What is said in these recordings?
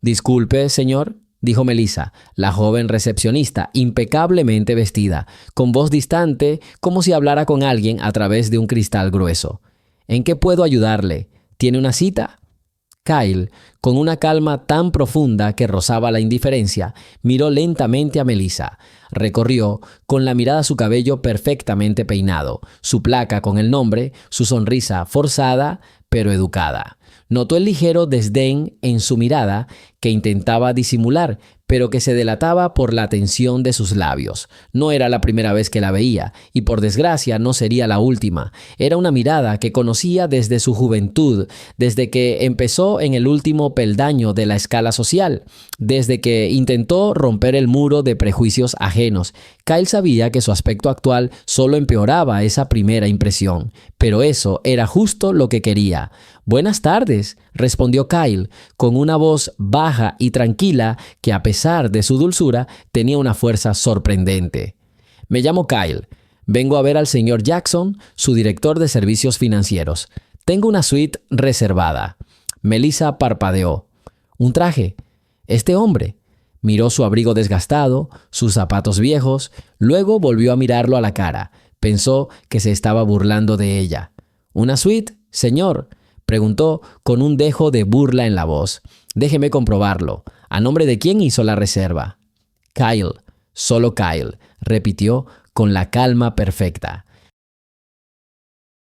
Disculpe, señor, dijo Melissa, la joven recepcionista, impecablemente vestida, con voz distante, como si hablara con alguien a través de un cristal grueso. ¿En qué puedo ayudarle? ¿Tiene una cita? Kyle, con una calma tan profunda que rozaba la indiferencia, miró lentamente a Melissa. Recorrió con la mirada su cabello perfectamente peinado, su placa con el nombre, su sonrisa forzada pero educada. Notó el ligero desdén en su mirada que intentaba disimular, pero que se delataba por la tensión de sus labios. No era la primera vez que la veía, y por desgracia no sería la última. Era una mirada que conocía desde su juventud, desde que empezó en el último peldaño de la escala social, desde que intentó romper el muro de prejuicios ajenos. Kyle sabía que su aspecto actual solo empeoraba esa primera impresión, pero eso era justo lo que quería. «Buenas tardes», respondió Kyle, con una voz baja y tranquila que, a pesar de su dulzura, tenía una fuerza sorprendente. «Me llamo Kyle. Vengo a ver al señor Jackson, su director de servicios financieros. Tengo una suite reservada». Melissa parpadeó. «¿Un traje? Este hombre». Miró su abrigo desgastado, sus zapatos viejos, luego volvió a mirarlo a la cara. Pensó que se estaba burlando de ella. «¿Una suite, señor?», preguntó con un dejo de burla en la voz. «Déjeme comprobarlo. ¿A nombre de quién hizo la reserva?» «Kyle, solo Kyle», repitió con la calma perfecta.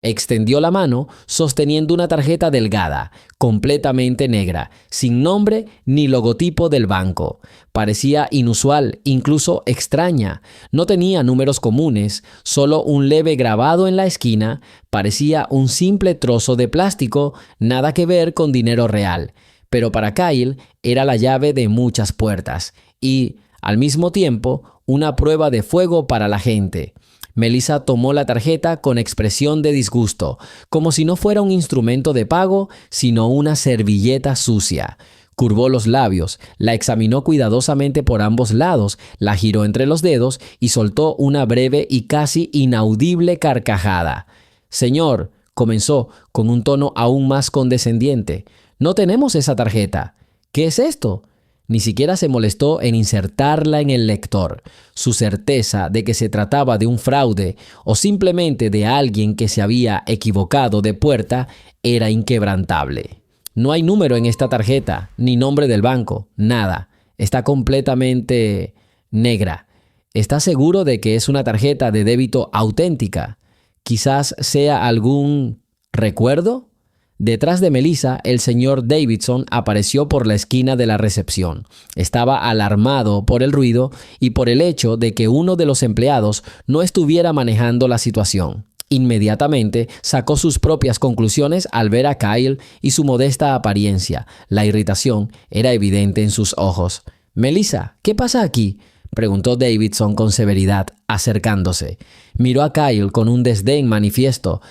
Extendió la mano sosteniendo una tarjeta delgada, completamente negra, sin nombre ni logotipo del banco. Parecía inusual, incluso extraña. No tenía números comunes, solo un leve grabado en la esquina. Parecía un simple trozo de plástico, nada que ver con dinero real. Pero para Kyle era la llave de muchas puertas y, al mismo tiempo, una prueba de fuego para la gente. Melissa tomó la tarjeta con expresión de disgusto, como si no fuera un instrumento de pago, sino una servilleta sucia. Curvó los labios, la examinó cuidadosamente por ambos lados, la giró entre los dedos y soltó una breve y casi inaudible carcajada. «Señor», comenzó con un tono aún más condescendiente, «no tenemos esa tarjeta». «¿Qué es esto?». Ni siquiera se molestó en insertarla en el lector. Su certeza de que se trataba de un fraude o simplemente de alguien que se había equivocado de puerta era inquebrantable. «No hay número en esta tarjeta, ni nombre del banco, nada. Está completamente negra. ¿Está seguro de que es una tarjeta de débito auténtica? Quizás sea algún recuerdo». Detrás de Melissa, el señor Davidson apareció por la esquina de la recepción. Estaba alarmado por el ruido y por el hecho de que uno de los empleados no estuviera manejando la situación. Inmediatamente sacó sus propias conclusiones al ver a Kyle y su modesta apariencia. La irritación era evidente en sus ojos. «Melissa, ¿qué pasa aquí?», preguntó Davidson con severidad, acercándose. Miró a Kyle con un desdén manifiesto.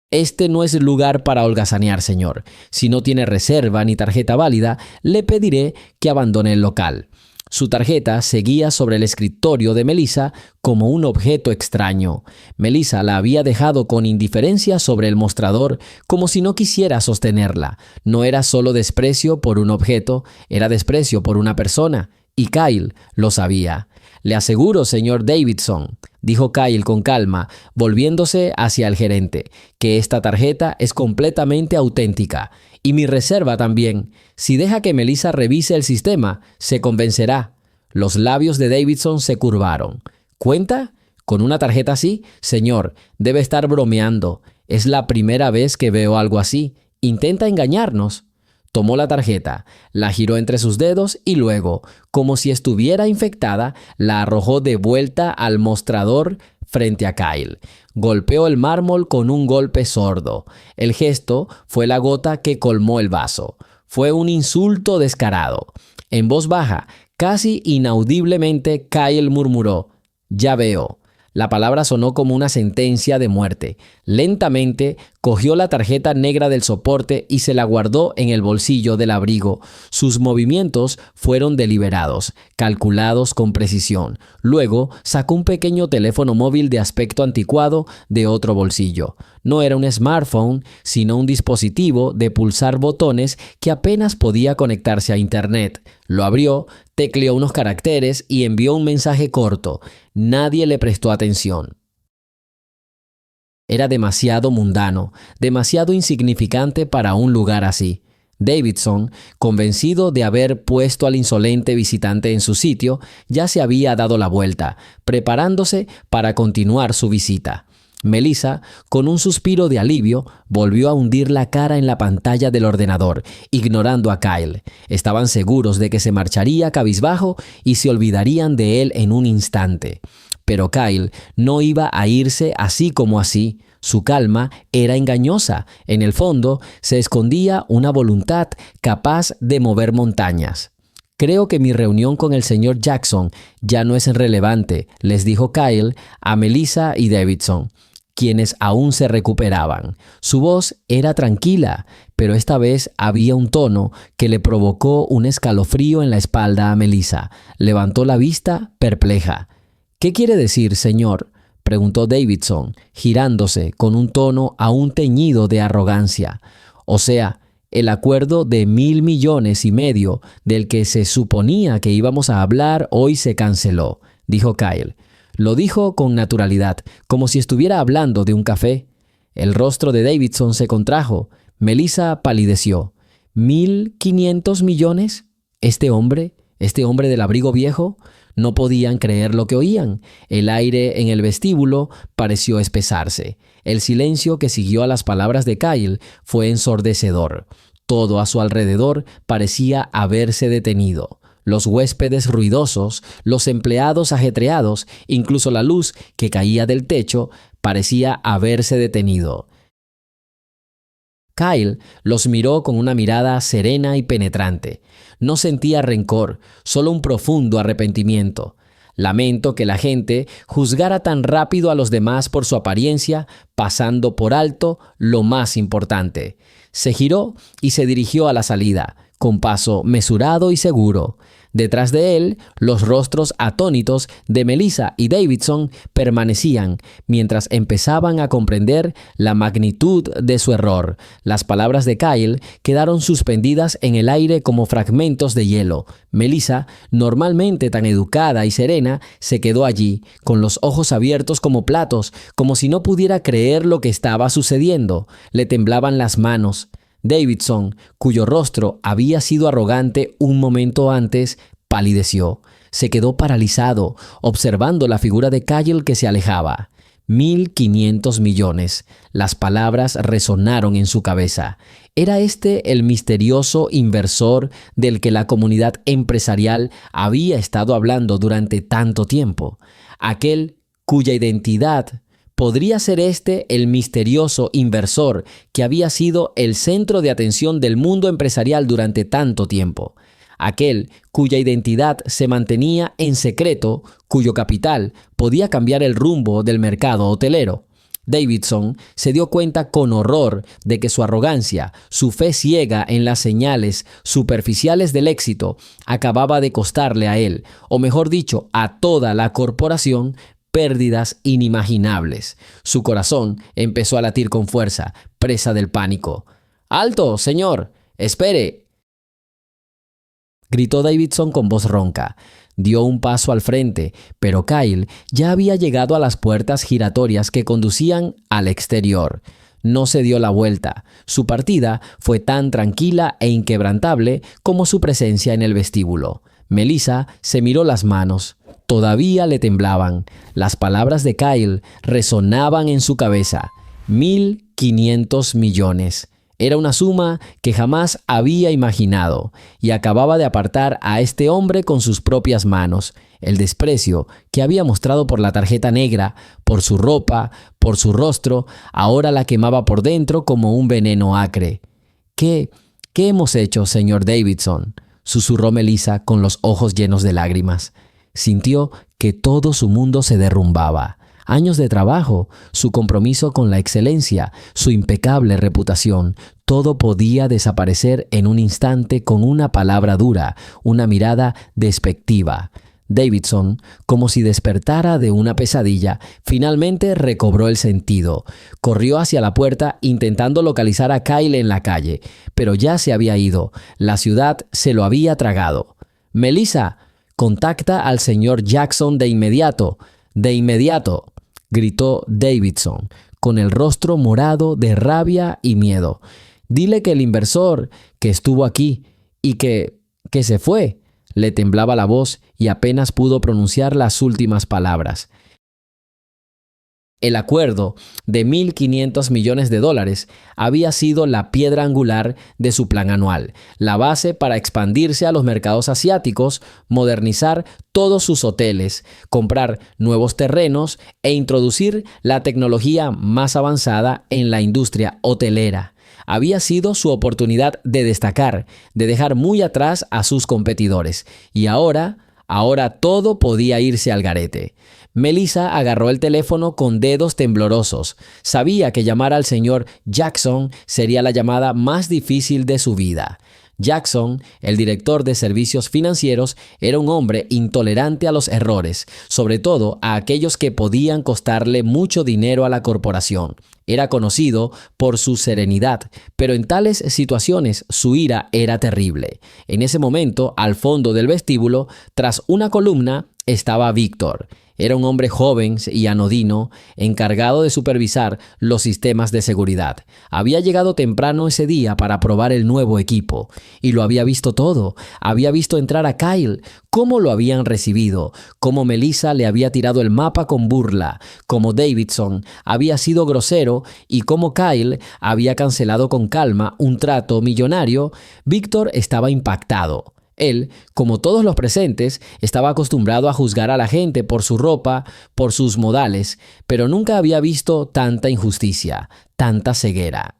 «Este no es el lugar para holgazanear, señor. Si no tiene reserva ni tarjeta válida, le pediré que abandone el local». Su tarjeta seguía sobre el escritorio de Melissa como un objeto extraño. Melissa la había dejado con indiferencia sobre el mostrador, como si no quisiera sostenerla. No era solo desprecio por un objeto, era desprecio por una persona, y Kyle lo sabía. «Le aseguro, señor Davidson», dijo Kyle con calma, volviéndose hacia el gerente, «que esta tarjeta es completamente auténtica. Y mi reserva también. Si deja que Melissa revise el sistema, se convencerá». Los labios de Davidson se curvaron. «¿Cuenta? ¿Con una tarjeta así? Señor, debe estar bromeando. Es la primera vez que veo algo así. Intenta engañarnos». Tomó la tarjeta, la giró entre sus dedos y luego, como si estuviera infectada, la arrojó de vuelta al mostrador frente a Kyle. Golpeó el mármol con un golpe sordo. El gesto fue la gota que colmó el vaso. Fue un insulto descarado. En voz baja, casi inaudiblemente, Kyle murmuró: «Ya veo». La palabra sonó como una sentencia de muerte. Lentamente cogió la tarjeta negra del soporte y se la guardó en el bolsillo del abrigo. Sus movimientos fueron deliberados, calculados con precisión. Luego sacó un pequeño teléfono móvil de aspecto anticuado de otro bolsillo. No era un smartphone, sino un dispositivo de pulsar botones que apenas podía conectarse a Internet. Lo abrió, tecleó unos caracteres y envió un mensaje corto. Nadie le prestó atención. Era demasiado mundano, demasiado insignificante para un lugar así. Davidson, convencido de haber puesto al insolente visitante en su sitio, ya se había dado la vuelta, preparándose para continuar su visita. Melissa, con un suspiro de alivio, volvió a hundir la cara en la pantalla del ordenador, ignorando a Kyle. Estaban seguros de que se marcharía cabizbajo y se olvidarían de él en un instante. Pero Kyle no iba a irse así como así. Su calma era engañosa. En el fondo se escondía una voluntad capaz de mover montañas. «Creo que mi reunión con el señor Jackson ya no es relevante», les dijo Kyle a Melissa y Davidson, quienes aún se recuperaban. Su voz era tranquila, pero esta vez había un tono que le provocó un escalofrío en la espalda a Melissa. Levantó la vista, perpleja. «¿Qué quiere decir, señor?», preguntó Davidson, girándose con un tono aún teñido de arrogancia. «O sea, el acuerdo de $1.000 millones y medio del que se suponía que íbamos a hablar hoy se canceló», dijo Kyle. Lo dijo con naturalidad, como si estuviera hablando de un café. El rostro de Davidson se contrajo. Melissa palideció. ¿1.500 millones? ¿Este hombre del abrigo viejo? No podían creer lo que oían. El aire en el vestíbulo pareció espesarse. El silencio que siguió a las palabras de Kyle fue ensordecedor. Todo a su alrededor parecía haberse detenido. Los huéspedes ruidosos, los empleados ajetreados, incluso la luz que caía del techo, parecía haberse detenido. Kyle los miró con una mirada serena y penetrante. No sentía rencor, solo un profundo arrepentimiento. Lamento que la gente juzgara tan rápido a los demás por su apariencia, pasando por alto lo más importante. Se giró y se dirigió a la salida, con paso mesurado y seguro. Detrás de él, los rostros atónitos de Melissa y Davidson permanecían mientras empezaban a comprender la magnitud de su error. Las palabras de Kyle quedaron suspendidas en el aire como fragmentos de hielo. Melissa, normalmente tan educada y serena, se quedó allí, con los ojos abiertos como platos, como si no pudiera creer lo que estaba sucediendo. Le temblaban las manos. Davidson, cuyo rostro había sido arrogante un momento antes, palideció. Se quedó paralizado, observando la figura de Kyle que se alejaba. 1.500 millones. Las palabras resonaron en su cabeza. ¿Era este el misterioso inversor del que la comunidad empresarial había estado hablando durante tanto tiempo? Aquel cuya identidad... ¿Podría ser este el misterioso inversor que había sido el centro de atención del mundo empresarial durante tanto tiempo? Aquel cuya identidad se mantenía en secreto, cuyo capital podía cambiar el rumbo del mercado hotelero. Davidson se dio cuenta con horror de que su arrogancia, su fe ciega en las señales superficiales del éxito, acababa de costarle a él, o mejor dicho, a toda la corporación, pérdidas inimaginables. Su corazón empezó a latir con fuerza, presa del pánico. «¡Alto, señor! ¡Espere!», gritó Davidson con voz ronca. Dio un paso al frente, pero Kyle ya había llegado a las puertas giratorias que conducían al exterior. No se dio la vuelta. Su partida fue tan tranquila e inquebrantable como su presencia en el vestíbulo. Melissa se miró las manos. Todavía le temblaban. Las palabras de Kyle resonaban en su cabeza. 1.500 millones. Era una suma que jamás había imaginado y acababa de apartar a este hombre con sus propias manos. El desprecio que había mostrado por la tarjeta negra, por su ropa, por su rostro, ahora la quemaba por dentro como un veneno acre. ¿Qué hemos hecho, señor Davidson?, susurró Melissa con los ojos llenos de lágrimas. Sintió que todo su mundo se derrumbaba. años de trabajo, su compromiso con la excelencia, su impecable reputación, todo podía desaparecer en un instante con una palabra dura, una mirada despectiva. Davidson, como si despertara de una pesadilla, finalmente recobró el sentido. Corrió hacia la puerta intentando localizar a Kyle en la calle, pero ya se había ido. La ciudad se lo había tragado. «Melissa, contacta al señor Jackson de inmediato, gritó Davidson, con el rostro morado de rabia y miedo. «Dile que el inversor, que estuvo aquí y que se fue». Le temblaba la voz y apenas pudo pronunciar las últimas palabras. El acuerdo de $1.500 millones había sido la piedra angular de su plan anual, la base para expandirse a los mercados asiáticos, modernizar todos sus hoteles, comprar nuevos terrenos e introducir la tecnología más avanzada en la industria hotelera. Había sido su oportunidad de destacar, de dejar muy atrás a sus competidores. Y ahora todo podía irse al garete. Melissa agarró el teléfono con dedos temblorosos. Sabía que llamar al señor Jackson sería la llamada más difícil de su vida. Jackson, el director de servicios financieros, era un hombre intolerante a los errores, sobre todo a aquellos que podían costarle mucho dinero a la corporación. Era conocido por su serenidad, pero en tales situaciones su ira era terrible. En ese momento, al fondo del vestíbulo, tras una columna, estaba Víctor. Era un hombre joven y anodino, encargado de supervisar los sistemas de seguridad. Había llegado temprano ese día para probar el nuevo equipo y lo había visto todo. Había visto entrar a Kyle, cómo lo habían recibido, cómo Melissa le había tirado el mapa con burla, cómo Davidson había sido grosero y cómo Kyle había cancelado con calma un trato millonario. Víctor estaba impactado. Él, como todos los presentes, estaba acostumbrado a juzgar a la gente por su ropa, por sus modales, pero nunca había visto tanta injusticia, tanta ceguera.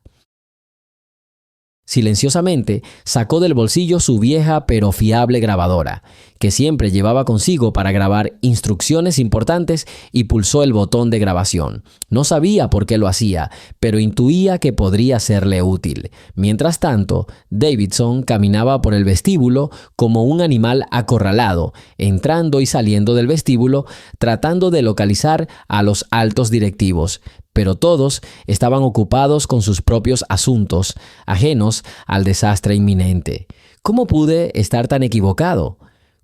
Silenciosamente sacó del bolsillo su vieja pero fiable grabadora, que siempre llevaba consigo para grabar instrucciones importantes, y pulsó el botón de grabación. No sabía por qué lo hacía, pero intuía que podría serle útil. Mientras tanto, Davidson caminaba por el vestíbulo como un animal acorralado, entrando y saliendo del vestíbulo, tratando de localizar a los altos directivos. Pero todos estaban ocupados con sus propios asuntos, ajenos al desastre inminente. ¿Cómo pude estar tan equivocado?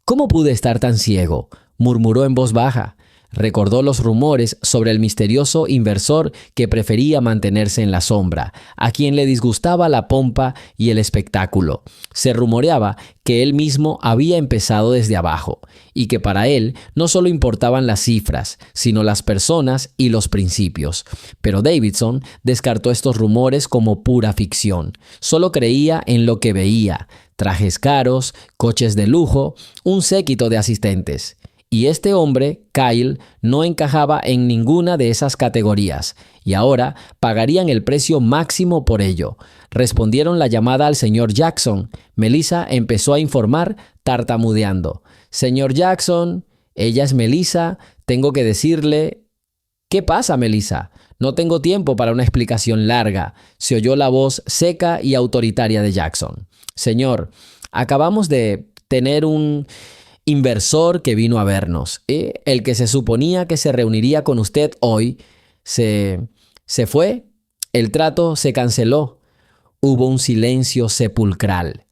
¿Cómo pude estar tan ciego?, murmuró en voz baja. Recordó los rumores sobre el misterioso inversor que prefería mantenerse en la sombra, a quien le disgustaba la pompa y el espectáculo. Se rumoreaba que él mismo había empezado desde abajo y que para él no solo importaban las cifras, sino las personas y los principios. Pero Davidson descartó estos rumores como pura ficción. Solo creía en lo que veía: trajes caros, coches de lujo, un séquito de asistentes. Y este hombre, Kyle, no encajaba en ninguna de esas categorías, y ahora pagarían el precio máximo por ello. Respondieron la llamada al señor Jackson. Melissa empezó a informar, tartamudeando. «Señor Jackson, ella es Melissa. Tengo que decirle...» «¿Qué pasa, Melissa? No tengo tiempo para una explicación larga», se oyó la voz seca y autoritaria de Jackson. «Señor, acabamos de tener un inversor que vino a vernos. El que se suponía que se reuniría con usted hoy se fue. El trato se canceló». Hubo un silencio sepulcral.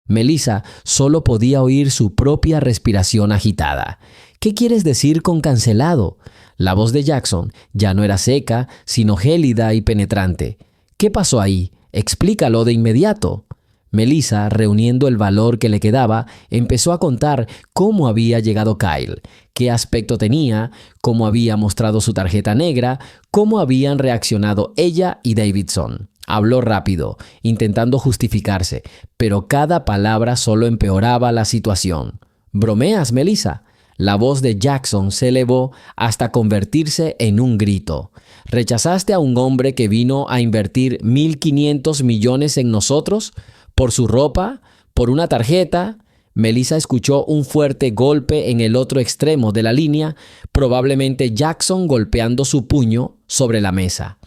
Melissa solo podía oír su propia respiración agitada. «¿Qué quieres decir con cancelado?». La voz de Jackson ya no era seca, sino gélida y penetrante. «¿Qué pasó ahí? Explícalo de inmediato». Melissa, reuniendo el valor que le quedaba, empezó a contar cómo había llegado Kyle, qué aspecto tenía, cómo había mostrado su tarjeta negra, cómo habían reaccionado ella y Davidson. Habló rápido, intentando justificarse, pero cada palabra solo empeoraba la situación. «¿Bromeas, Melissa?». La voz de Jackson se elevó hasta convertirse en un grito. «¿Rechazaste a un hombre que vino a invertir $1.500 millones en nosotros? ¿Por su ropa? ¿Por una tarjeta? Melissa escuchó un fuerte golpe en el otro extremo de la línea, probablemente Jackson golpeando su puño sobre la mesa.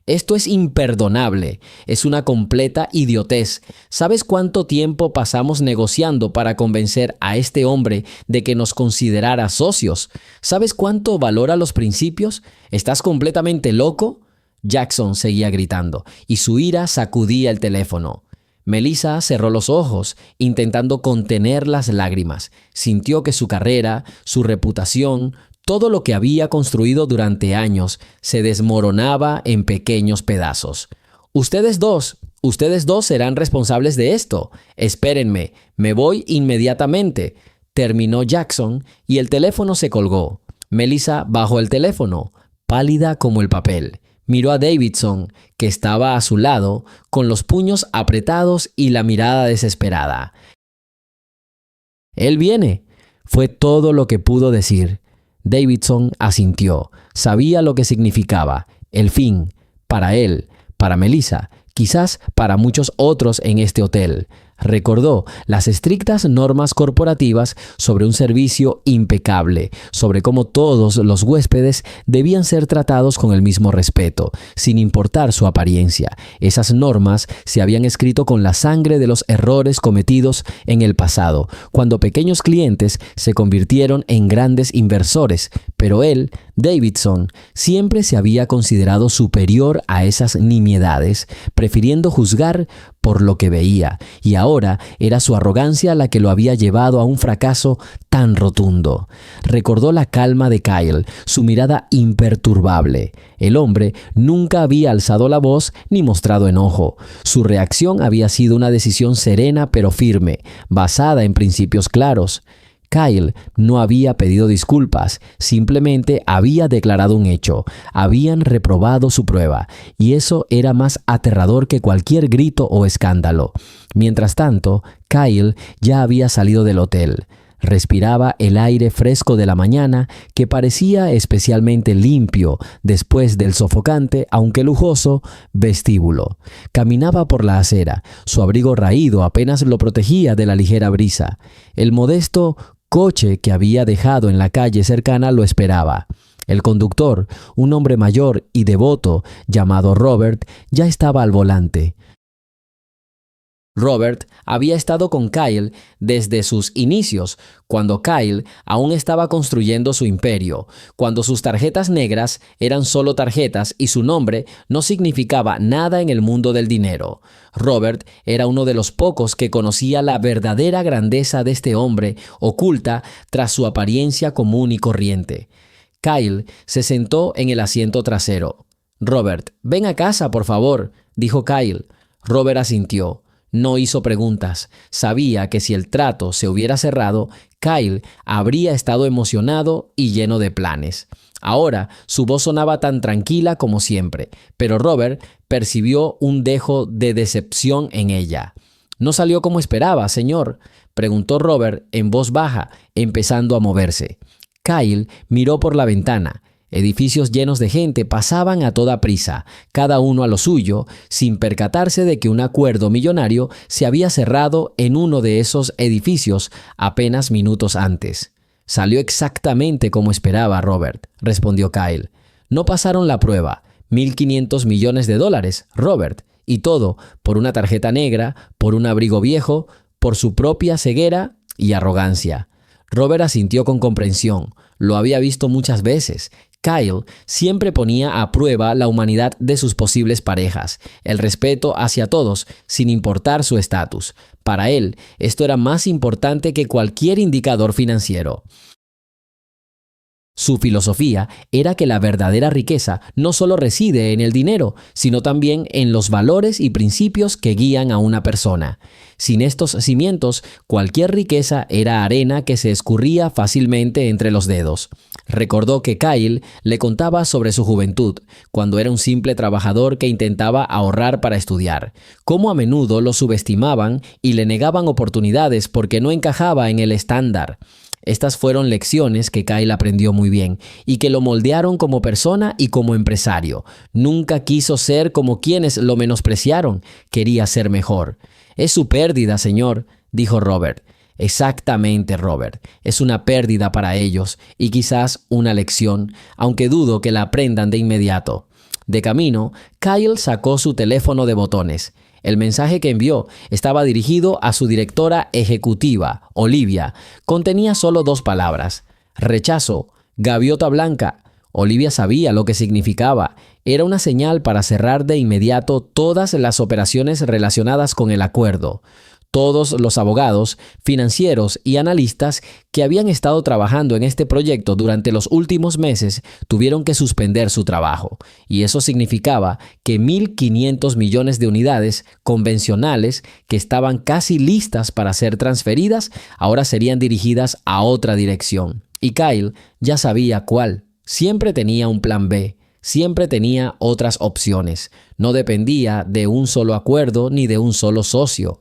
Esto es imperdonable, es una completa idiotez. ¿Sabes cuánto tiempo pasamos negociando para convencer a este hombre de que nos considerara socios? ¿Sabes cuánto valora los principios? ¿Estás completamente loco? Jackson seguía gritando y su ira sacudía el teléfono. Melissa cerró los ojos, intentando contener las lágrimas. Sintió que su carrera, su reputación, todo lo que había construido durante años se desmoronaba en pequeños pedazos. Ustedes dos serán responsables de esto. Espérenme, me voy inmediatamente, terminó Jackson y el teléfono se colgó. Melissa bajó el teléfono, pálida como el papel. Miró a Davidson, que estaba a su lado, con los puños apretados y la mirada desesperada. «Él viene», fue todo lo que pudo decir. Davidson asintió. Sabía lo que significaba. El fin, para él, para Melissa, quizás para muchos otros en este hotel. Recordó las estrictas normas corporativas sobre un servicio impecable, sobre cómo todos los huéspedes debían ser tratados con el mismo respeto, sin importar su apariencia. Esas normas se habían escrito con la sangre de los errores cometidos en el pasado, cuando pequeños clientes se convirtieron en grandes inversores, pero él, Davidson, siempre se había considerado superior a esas nimiedades, prefiriendo juzgar por lo que veía, y ahora era su arrogancia la que lo había llevado a un fracaso tan rotundo. Recordó la calma de Kyle, su mirada imperturbable. El hombre nunca había alzado la voz ni mostrado enojo. Su reacción había sido una decisión serena pero firme, basada en principios claros. Kyle no había pedido disculpas, simplemente había declarado un hecho. Habían reprobado su prueba, y eso era más aterrador que cualquier grito o escándalo. Mientras tanto, Kyle ya había salido del hotel. Respiraba el aire fresco de la mañana, que parecía especialmente limpio después del sofocante, aunque lujoso, vestíbulo. Caminaba por la acera. Su abrigo raído apenas lo protegía de la ligera brisa. El modesto coche que había dejado en la calle cercana lo esperaba. El conductor, un hombre mayor y devoto llamado Robert, ya estaba al volante. Robert había estado con Kyle desde sus inicios, cuando Kyle aún estaba construyendo su imperio, cuando sus tarjetas negras eran solo tarjetas y su nombre no significaba nada en el mundo del dinero. Robert era uno de los pocos que conocía la verdadera grandeza de este hombre oculta tras su apariencia común y corriente. Kyle se sentó en el asiento trasero. «Robert, ven a casa, por favor», dijo Kyle. Robert asintió. No hizo preguntas. Sabía que si el trato se hubiera cerrado, Kyle habría estado emocionado y lleno de planes. Ahora su voz sonaba tan tranquila como siempre, pero Robert percibió un dejo de decepción en ella. «¿No salió como esperaba, señor?», preguntó Robert en voz baja, empezando a moverse. Kyle miró por la ventana. Edificios llenos de gente pasaban a toda prisa, cada uno a lo suyo, sin percatarse de que un acuerdo millonario se había cerrado en uno de esos edificios apenas minutos antes. «Salió exactamente como esperaba, Robert», respondió Kyle. «No pasaron la prueba. $1,500 millones, Robert. Y todo por una tarjeta negra, por un abrigo viejo, por su propia ceguera y arrogancia». Robert asintió con comprensión. Lo había visto muchas veces. Kyle siempre ponía a prueba la humanidad de sus posibles parejas, el respeto hacia todos, sin importar su estatus. Para él, esto era más importante que cualquier indicador financiero. Su filosofía era que la verdadera riqueza no solo reside en el dinero, sino también en los valores y principios que guían a una persona. Sin estos cimientos, cualquier riqueza era arena que se escurría fácilmente entre los dedos. Recordó que Kyle le contaba sobre su juventud, cuando era un simple trabajador que intentaba ahorrar para estudiar, cómo a menudo lo subestimaban y le negaban oportunidades porque no encajaba en el estándar. Estas fueron lecciones que Kyle aprendió muy bien y que lo moldearon como persona y como empresario. Nunca quiso ser como quienes lo menospreciaron, quería ser mejor. «Es su pérdida, señor», dijo Robert. Exactamente, Robert. Es una pérdida para ellos y quizás una lección, aunque dudo que la aprendan de inmediato. De camino, Kyle sacó su teléfono de botones. El mensaje que envió estaba dirigido a su directora ejecutiva, Olivia. Contenía solo 2 palabras: rechazo, gaviota blanca. Olivia sabía lo que significaba. Era una señal para cerrar de inmediato todas las operaciones relacionadas con el acuerdo. Todos los abogados, financieros y analistas que habían estado trabajando en este proyecto durante los últimos meses tuvieron que suspender su trabajo, y eso significaba que 1.500 millones de unidades convencionales que estaban casi listas para ser transferidas ahora serían dirigidas a otra dirección. Y Kyle ya sabía cuál. Siempre tenía un plan B. Siempre tenía otras opciones. No dependía de un solo acuerdo ni de un solo socio.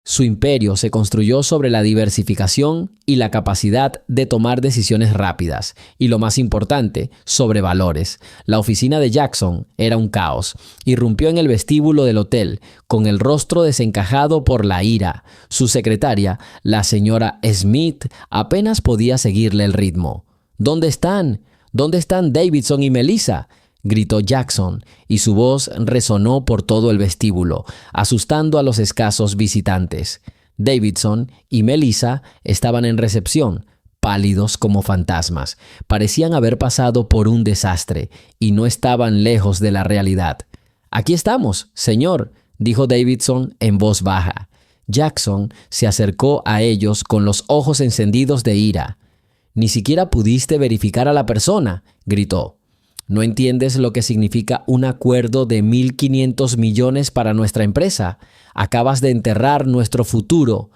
Su imperio se construyó sobre la diversificación y la capacidad de tomar decisiones rápidas, y lo más importante, sobre valores. La oficina de Jackson era un caos. Irrumpió en el vestíbulo del hotel, con el rostro desencajado por la ira. Su secretaria, la señora Smith, apenas podía seguirle el ritmo. ¿Dónde están? ¿Dónde están Davidson y Melissa?, gritó Jackson, y su voz resonó por todo el vestíbulo, asustando a los escasos visitantes. Davidson y Melissa estaban en recepción, pálidos como fantasmas. Parecían haber pasado por un desastre y no estaban lejos de la realidad. «Aquí estamos, señor», dijo Davidson en voz baja. Jackson se acercó a ellos con los ojos encendidos de ira. «Ni siquiera pudiste verificar a la persona», gritó. ¿No entiendes lo que significa un acuerdo de 1.500 millones para nuestra empresa? Acabas de enterrar nuestro futuro.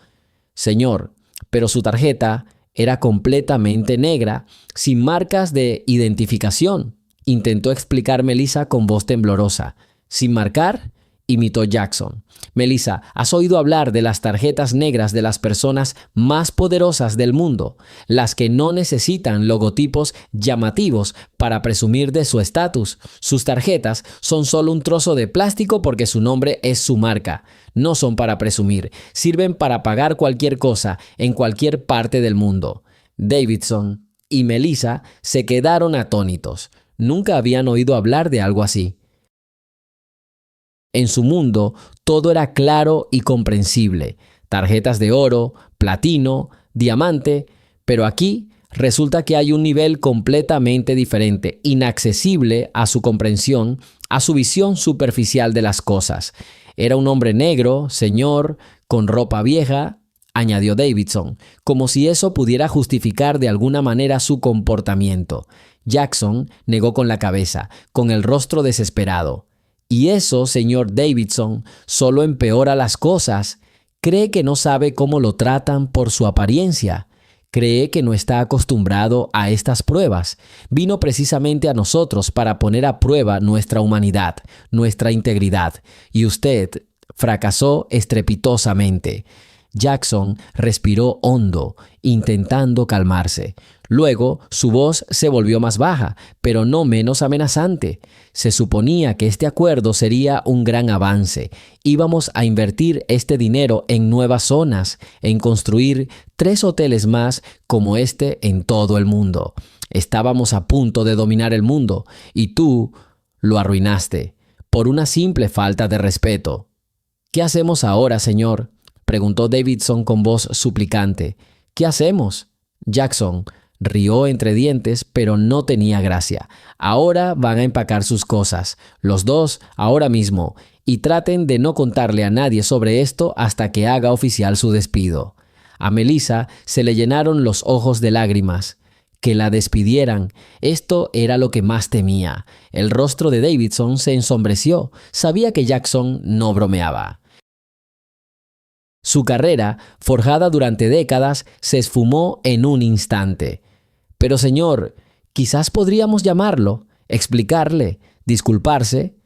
Señor, pero su tarjeta era completamente negra, sin marcas de identificación, intentó explicar Melissa con voz temblorosa. ¿Sin marcar?, imitó Jackson. Melissa, ¿has oído hablar de las tarjetas negras de las personas más poderosas del mundo? Las que no necesitan logotipos llamativos para presumir de su estatus. Sus tarjetas son solo un trozo de plástico porque su nombre es su marca. No son para presumir, sirven para pagar cualquier cosa en cualquier parte del mundo. Davidson y Melissa se quedaron atónitos. Nunca habían oído hablar de algo así. En su mundo, todo era claro y comprensible. Tarjetas de oro, platino, diamante, pero aquí resulta que hay un nivel completamente diferente, inaccesible a su comprensión, a su visión superficial de las cosas. Era un hombre negro, señor, con ropa vieja, añadió Davidson, como si eso pudiera justificar de alguna manera su comportamiento. Jackson negó con la cabeza, con el rostro desesperado. Y eso, señor Davidson, solo empeora las cosas. Cree que no sabe cómo lo tratan por su apariencia. Cree que no está acostumbrado a estas pruebas. Vino precisamente a nosotros para poner a prueba nuestra humanidad, nuestra integridad. Y usted fracasó estrepitosamente. Jackson respiró hondo, intentando calmarse. Luego, su voz se volvió más baja, pero no menos amenazante. Se suponía que este acuerdo sería un gran avance. Íbamos a invertir este dinero en nuevas zonas, en construir 3 hoteles más como este en todo el mundo. Estábamos a punto de dominar el mundo, y tú lo arruinaste, por una simple falta de respeto. ¿Qué hacemos ahora, señor?, preguntó Davidson con voz suplicante. ¿Qué hacemos? Jackson rió entre dientes, pero no tenía gracia. Ahora van a empacar sus cosas, los dos ahora mismo, y traten de no contarle a nadie sobre esto hasta que haga oficial su despido. A Melissa se le llenaron los ojos de lágrimas. Que la despidieran, esto era lo que más temía. El rostro de Davidson se ensombreció. Sabía que Jackson no bromeaba. Su carrera, forjada durante décadas, se esfumó en un instante. Pero señor, quizás podríamos llamarlo, explicarle, disculparse.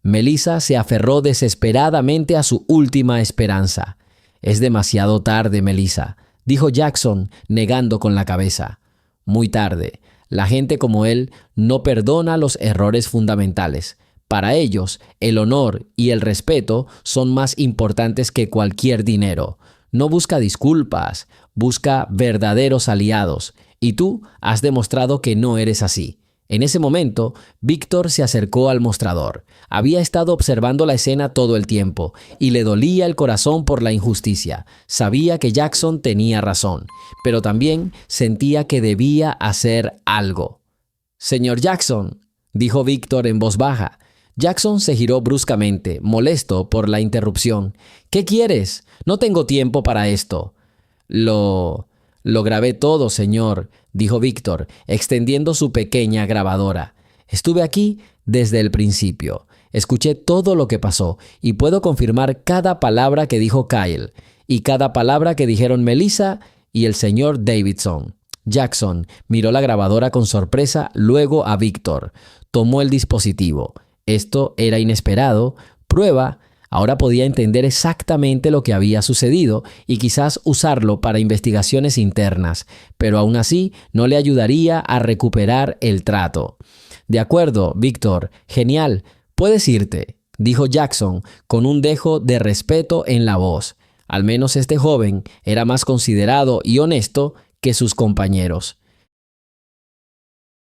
Melissa se aferró desesperadamente a su última esperanza. Es demasiado tarde, Melissa, dijo Jackson, negando con la cabeza. Muy tarde. La gente como él no perdona los errores fundamentales. Para ellos, el honor y el respeto son más importantes que cualquier dinero. no busca disculpas, busca verdaderos aliados, y tú has demostrado que no eres así. En ese momento, Víctor se acercó al mostrador. Había estado observando la escena todo el tiempo y le dolía el corazón por la injusticia. Sabía que Jackson tenía razón, pero también sentía que debía hacer algo. «Señor Jackson», dijo Víctor en voz baja. Jackson se giró bruscamente, molesto por la interrupción. «¿Qué quieres? No tengo tiempo para esto». Lo grabé todo, señor», dijo Víctor, extendiendo su pequeña grabadora. «Estuve aquí desde el principio. Escuché todo lo que pasó y puedo confirmar cada palabra que dijo Kyle y cada palabra que dijeron Melissa y el señor Davidson». Jackson miró la grabadora con sorpresa, luego a Víctor. Tomó el dispositivo. Esto era inesperado. Prueba. Ahora podía entender exactamente lo que había sucedido y quizás usarlo para investigaciones internas, pero aún así no le ayudaría a recuperar el trato. «De acuerdo, Víctor. Genial. Puedes irte», dijo Jackson con un dejo de respeto en la voz. Al menos este joven era más considerado y honesto que sus compañeros.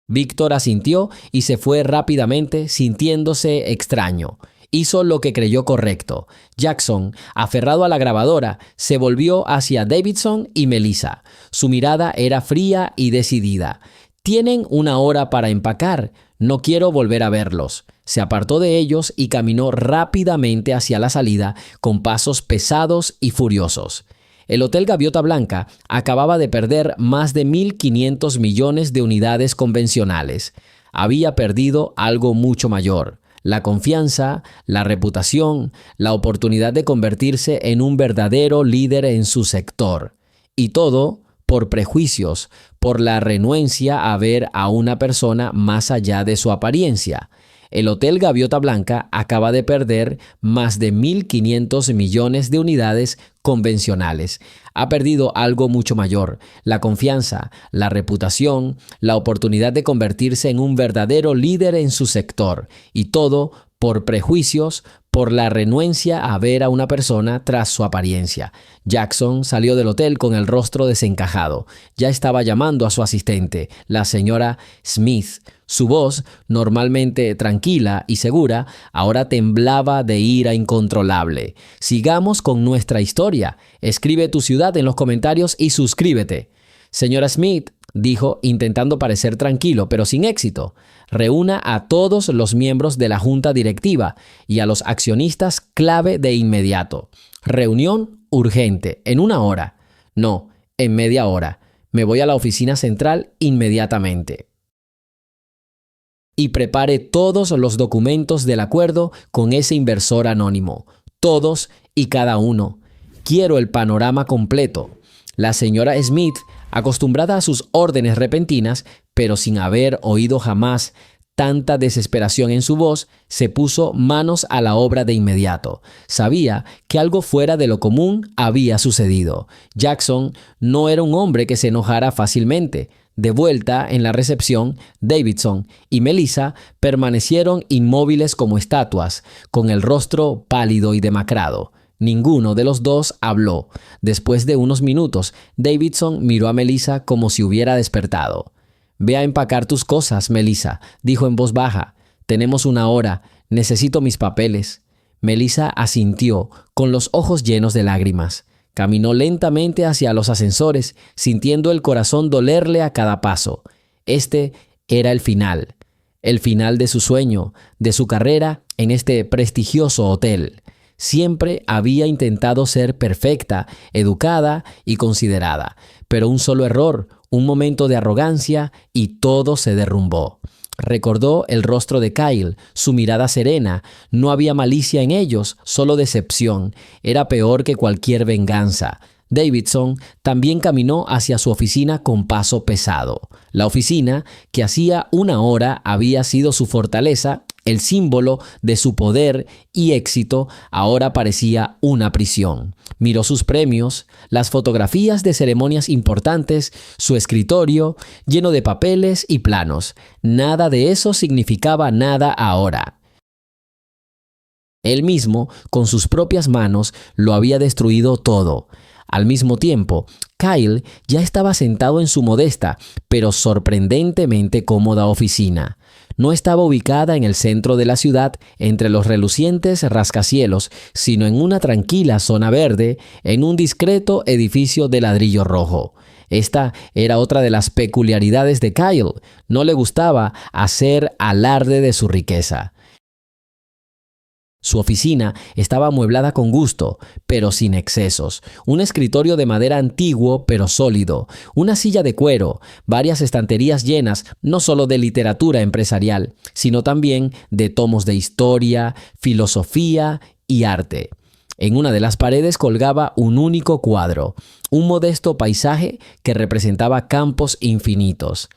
Víctor asintió y se fue rápidamente, sintiéndose extraño. Hizo lo que creyó correcto. Jackson, aferrado a la grabadora, se volvió hacia Davidson y Melissa. Su mirada era fría y decidida. «Tienen una hora para empacar. No quiero volver a verlos». Se apartó de ellos y caminó rápidamente hacia la salida con pasos pesados y furiosos. El Hotel Gaviota Blanca acababa de perder más de 1.500 millones de unidades convencionales. Había perdido algo mucho mayor: la confianza, la reputación, la oportunidad de convertirse en un verdadero líder en su sector. Y todo por prejuicios, por la renuencia a ver a una persona más allá de su apariencia. El Hotel Gaviota Blanca acaba de perder más de 1.500 millones de unidades convencionales. Ha perdido algo mucho mayor: la confianza, la reputación, la oportunidad de convertirse en un verdadero líder en su sector. Y todo por prejuicios, por la renuencia a ver a una persona tras su apariencia. Jackson salió del hotel con el rostro desencajado. Ya estaba llamando a su asistente, la señora Smith. Su voz, normalmente tranquila y segura, ahora temblaba de ira incontrolable. «Sigamos con nuestra historia. Escribe tu ciudad en los comentarios y suscríbete». «Señora Smith», dijo, intentando parecer tranquilo, pero sin éxito, «reúna a todos los miembros de la junta directiva y a los accionistas clave de inmediato. Reunión urgente, en 1 hora. No, en media hora. Me voy a la oficina central inmediatamente. Y prepare todos los documentos del acuerdo con ese inversor anónimo. Todos y cada uno. Quiero el panorama completo». La señora Smith, acostumbrada a sus órdenes repentinas, pero sin haber oído jamás tanta desesperación en su voz, se puso manos a la obra de inmediato. Sabía que algo fuera de lo común había sucedido. Jackson no era un hombre que se enojara fácilmente. De vuelta en la recepción, Davidson y Melissa permanecieron inmóviles como estatuas, con el rostro pálido y demacrado. Ninguno de los dos habló. Después de unos minutos, Davidson miró a Melissa como si hubiera despertado. «Ve a empacar tus cosas, Melissa», dijo en voz baja. «Tenemos 1 hora. Necesito mis papeles». Melissa asintió, con los ojos llenos de lágrimas. Caminó lentamente hacia los ascensores, sintiendo el corazón dolerle a cada paso. Este era el final de su sueño, de su carrera en este prestigioso hotel. Siempre había intentado ser perfecta, educada y considerada, pero un solo error, un momento de arrogancia y todo se derrumbó. Recordó el rostro de Kyle, su mirada serena. No había malicia en ellos, solo decepción. Era peor que cualquier venganza. Davidson también caminó hacia su oficina con paso pesado. La oficina, que hacía 1 hora había sido su fortaleza, el símbolo de su poder y éxito, ahora parecía una prisión. Miró sus premios, las fotografías de ceremonias importantes, su escritorio lleno de papeles y planos. Nada de eso significaba nada ahora. Él mismo, con sus propias manos, lo había destruido todo. Al mismo tiempo, Kyle ya estaba sentado en su modesta, pero sorprendentemente cómoda oficina. No estaba ubicada en el centro de la ciudad, entre los relucientes rascacielos, sino en una tranquila zona verde, en un discreto edificio de ladrillo rojo. Esta era otra de las peculiaridades de Kyle. No le gustaba hacer alarde de su riqueza. Su oficina estaba amueblada con gusto, pero sin excesos. Un escritorio de madera antiguo, pero sólido. Una silla de cuero. Varias estanterías llenas, no solo de literatura empresarial, sino también de tomos de historia, filosofía y arte. En una de las paredes colgaba un único cuadro, un modesto paisaje que representaba campos infinitos.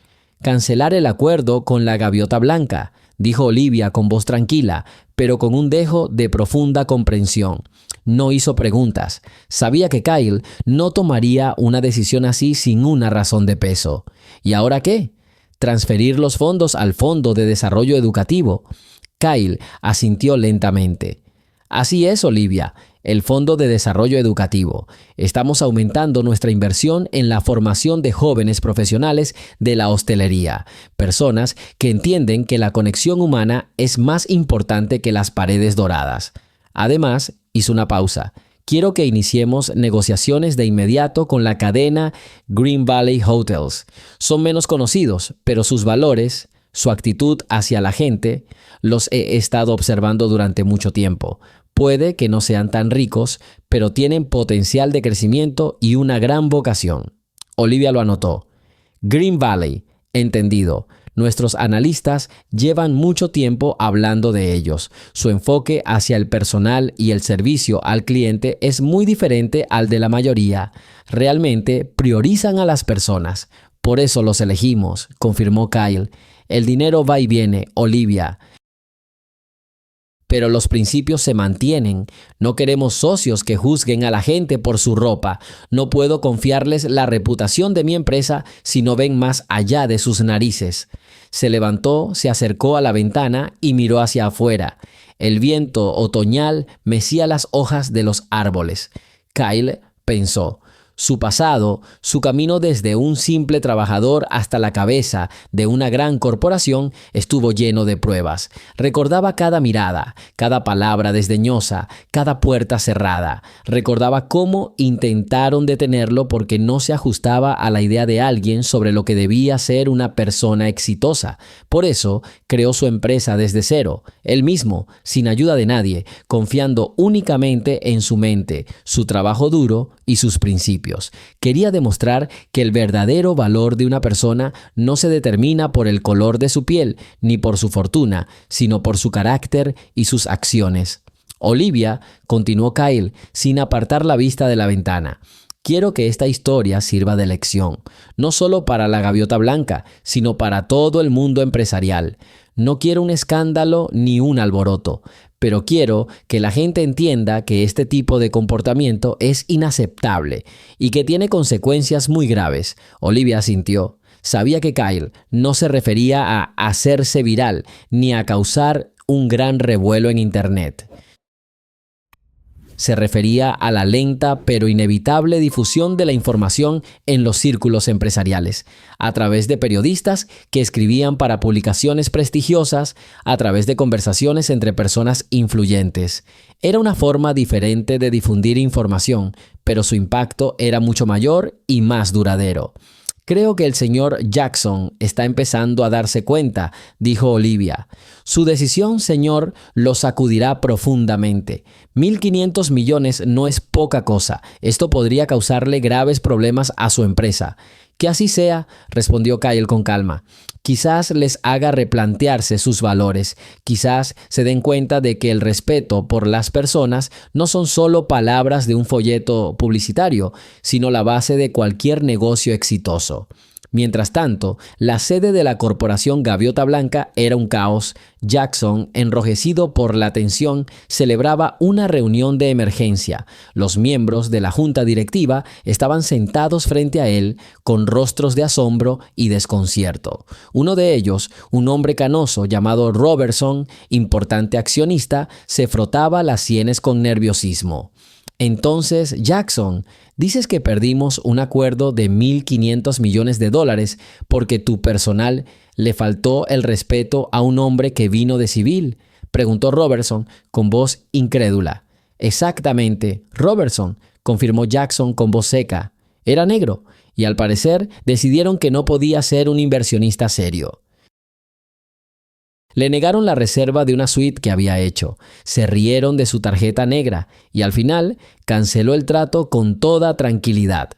«Cancelar el acuerdo con la gaviota blanca», dijo Olivia con voz tranquila, pero con un dejo de profunda comprensión. No hizo preguntas. Sabía que Kyle no tomaría una decisión así sin una razón de peso. ¿Y ahora qué? ¿Transferir los fondos al Fondo de Desarrollo Educativo? Kyle asintió lentamente. Así es, Olivia. El Fondo de Desarrollo Educativo. Estamos aumentando nuestra inversión en la formación de jóvenes profesionales de la hostelería, personas que entienden que la conexión humana es más importante que las paredes doradas. Además, hizo una pausa. Quiero que iniciemos negociaciones de inmediato con la cadena Green Valley Hotels. Son menos conocidos, pero sus valores, su actitud hacia la gente, los he estado observando durante mucho tiempo. Puede que no sean tan ricos, pero tienen potencial de crecimiento y una gran vocación. Olivia lo anotó. Green Valley, entendido. Nuestros analistas llevan mucho tiempo hablando de ellos. Su enfoque hacia el personal y el servicio al cliente es muy diferente al de la mayoría. Realmente priorizan a las personas. Por eso los elegimos, confirmó Kyle. El dinero va y viene, Olivia. Pero los principios se mantienen. No queremos socios que juzguen a la gente por su ropa. No puedo confiarles la reputación de mi empresa si no ven más allá de sus narices. Se levantó, se acercó a la ventana y miró hacia afuera. El viento otoñal mecía las hojas de los árboles. Kyle pensó. Su pasado, su camino desde un simple trabajador hasta la cabeza de una gran corporación estuvo lleno de pruebas. Recordaba cada mirada, cada palabra desdeñosa, cada puerta cerrada. Recordaba cómo intentaron detenerlo porque no se ajustaba a la idea de alguien sobre lo que debía ser una persona exitosa. Por eso creó su empresa desde cero, él mismo, sin ayuda de nadie, confiando únicamente en su mente, su trabajo duro y sus principios. Quería demostrar que el verdadero valor de una persona no se determina por el color de su piel ni por su fortuna, sino por su carácter y sus acciones. Olivia, continuó Kyle, sin apartar la vista de la ventana. Quiero que esta historia sirva de lección, no solo para la gaviota blanca, sino para todo el mundo empresarial. No quiero un escándalo ni un alboroto, pero quiero que la gente entienda que este tipo de comportamiento es inaceptable y que tiene consecuencias muy graves. Olivia asintió. Sabía que Kyle no se refería a hacerse viral ni a causar un gran revuelo en Internet. Se refería a la lenta pero inevitable difusión de la información en los círculos empresariales, a través de periodistas que escribían para publicaciones prestigiosas, a través de conversaciones entre personas influyentes. Era una forma diferente de difundir información, pero su impacto era mucho mayor y más duradero. Creo que el señor Jackson está empezando a darse cuenta, dijo Olivia. Su decisión, señor, lo sacudirá profundamente. 1.500 millones no es poca cosa. Esto podría causarle graves problemas a su empresa. Que así sea, respondió Kyle con calma. Quizás les haga replantearse sus valores. Quizás se den cuenta de que el respeto por las personas no son solo palabras de un folleto publicitario, sino la base de cualquier negocio exitoso. Mientras tanto, la sede de la corporación Gaviota Blanca era un caos. Jackson, enrojecido por la tensión, celebraba una reunión de emergencia. Los miembros de la junta directiva estaban sentados frente a él con rostros de asombro y desconcierto. Uno de ellos, un hombre canoso llamado Robertson, importante accionista, se frotaba las sienes con nerviosismo. Entonces, Jackson, dices que perdimos un acuerdo de $1.500 millones porque tu personal le faltó el respeto a un hombre que vino de civil, preguntó Robertson con voz incrédula. Exactamente, Robertson, confirmó Jackson con voz seca. Era negro, y al parecer decidieron que no podía ser un inversionista serio. Le negaron la reserva de una suite que había hecho, se rieron de su tarjeta negra y al final canceló el trato con toda tranquilidad.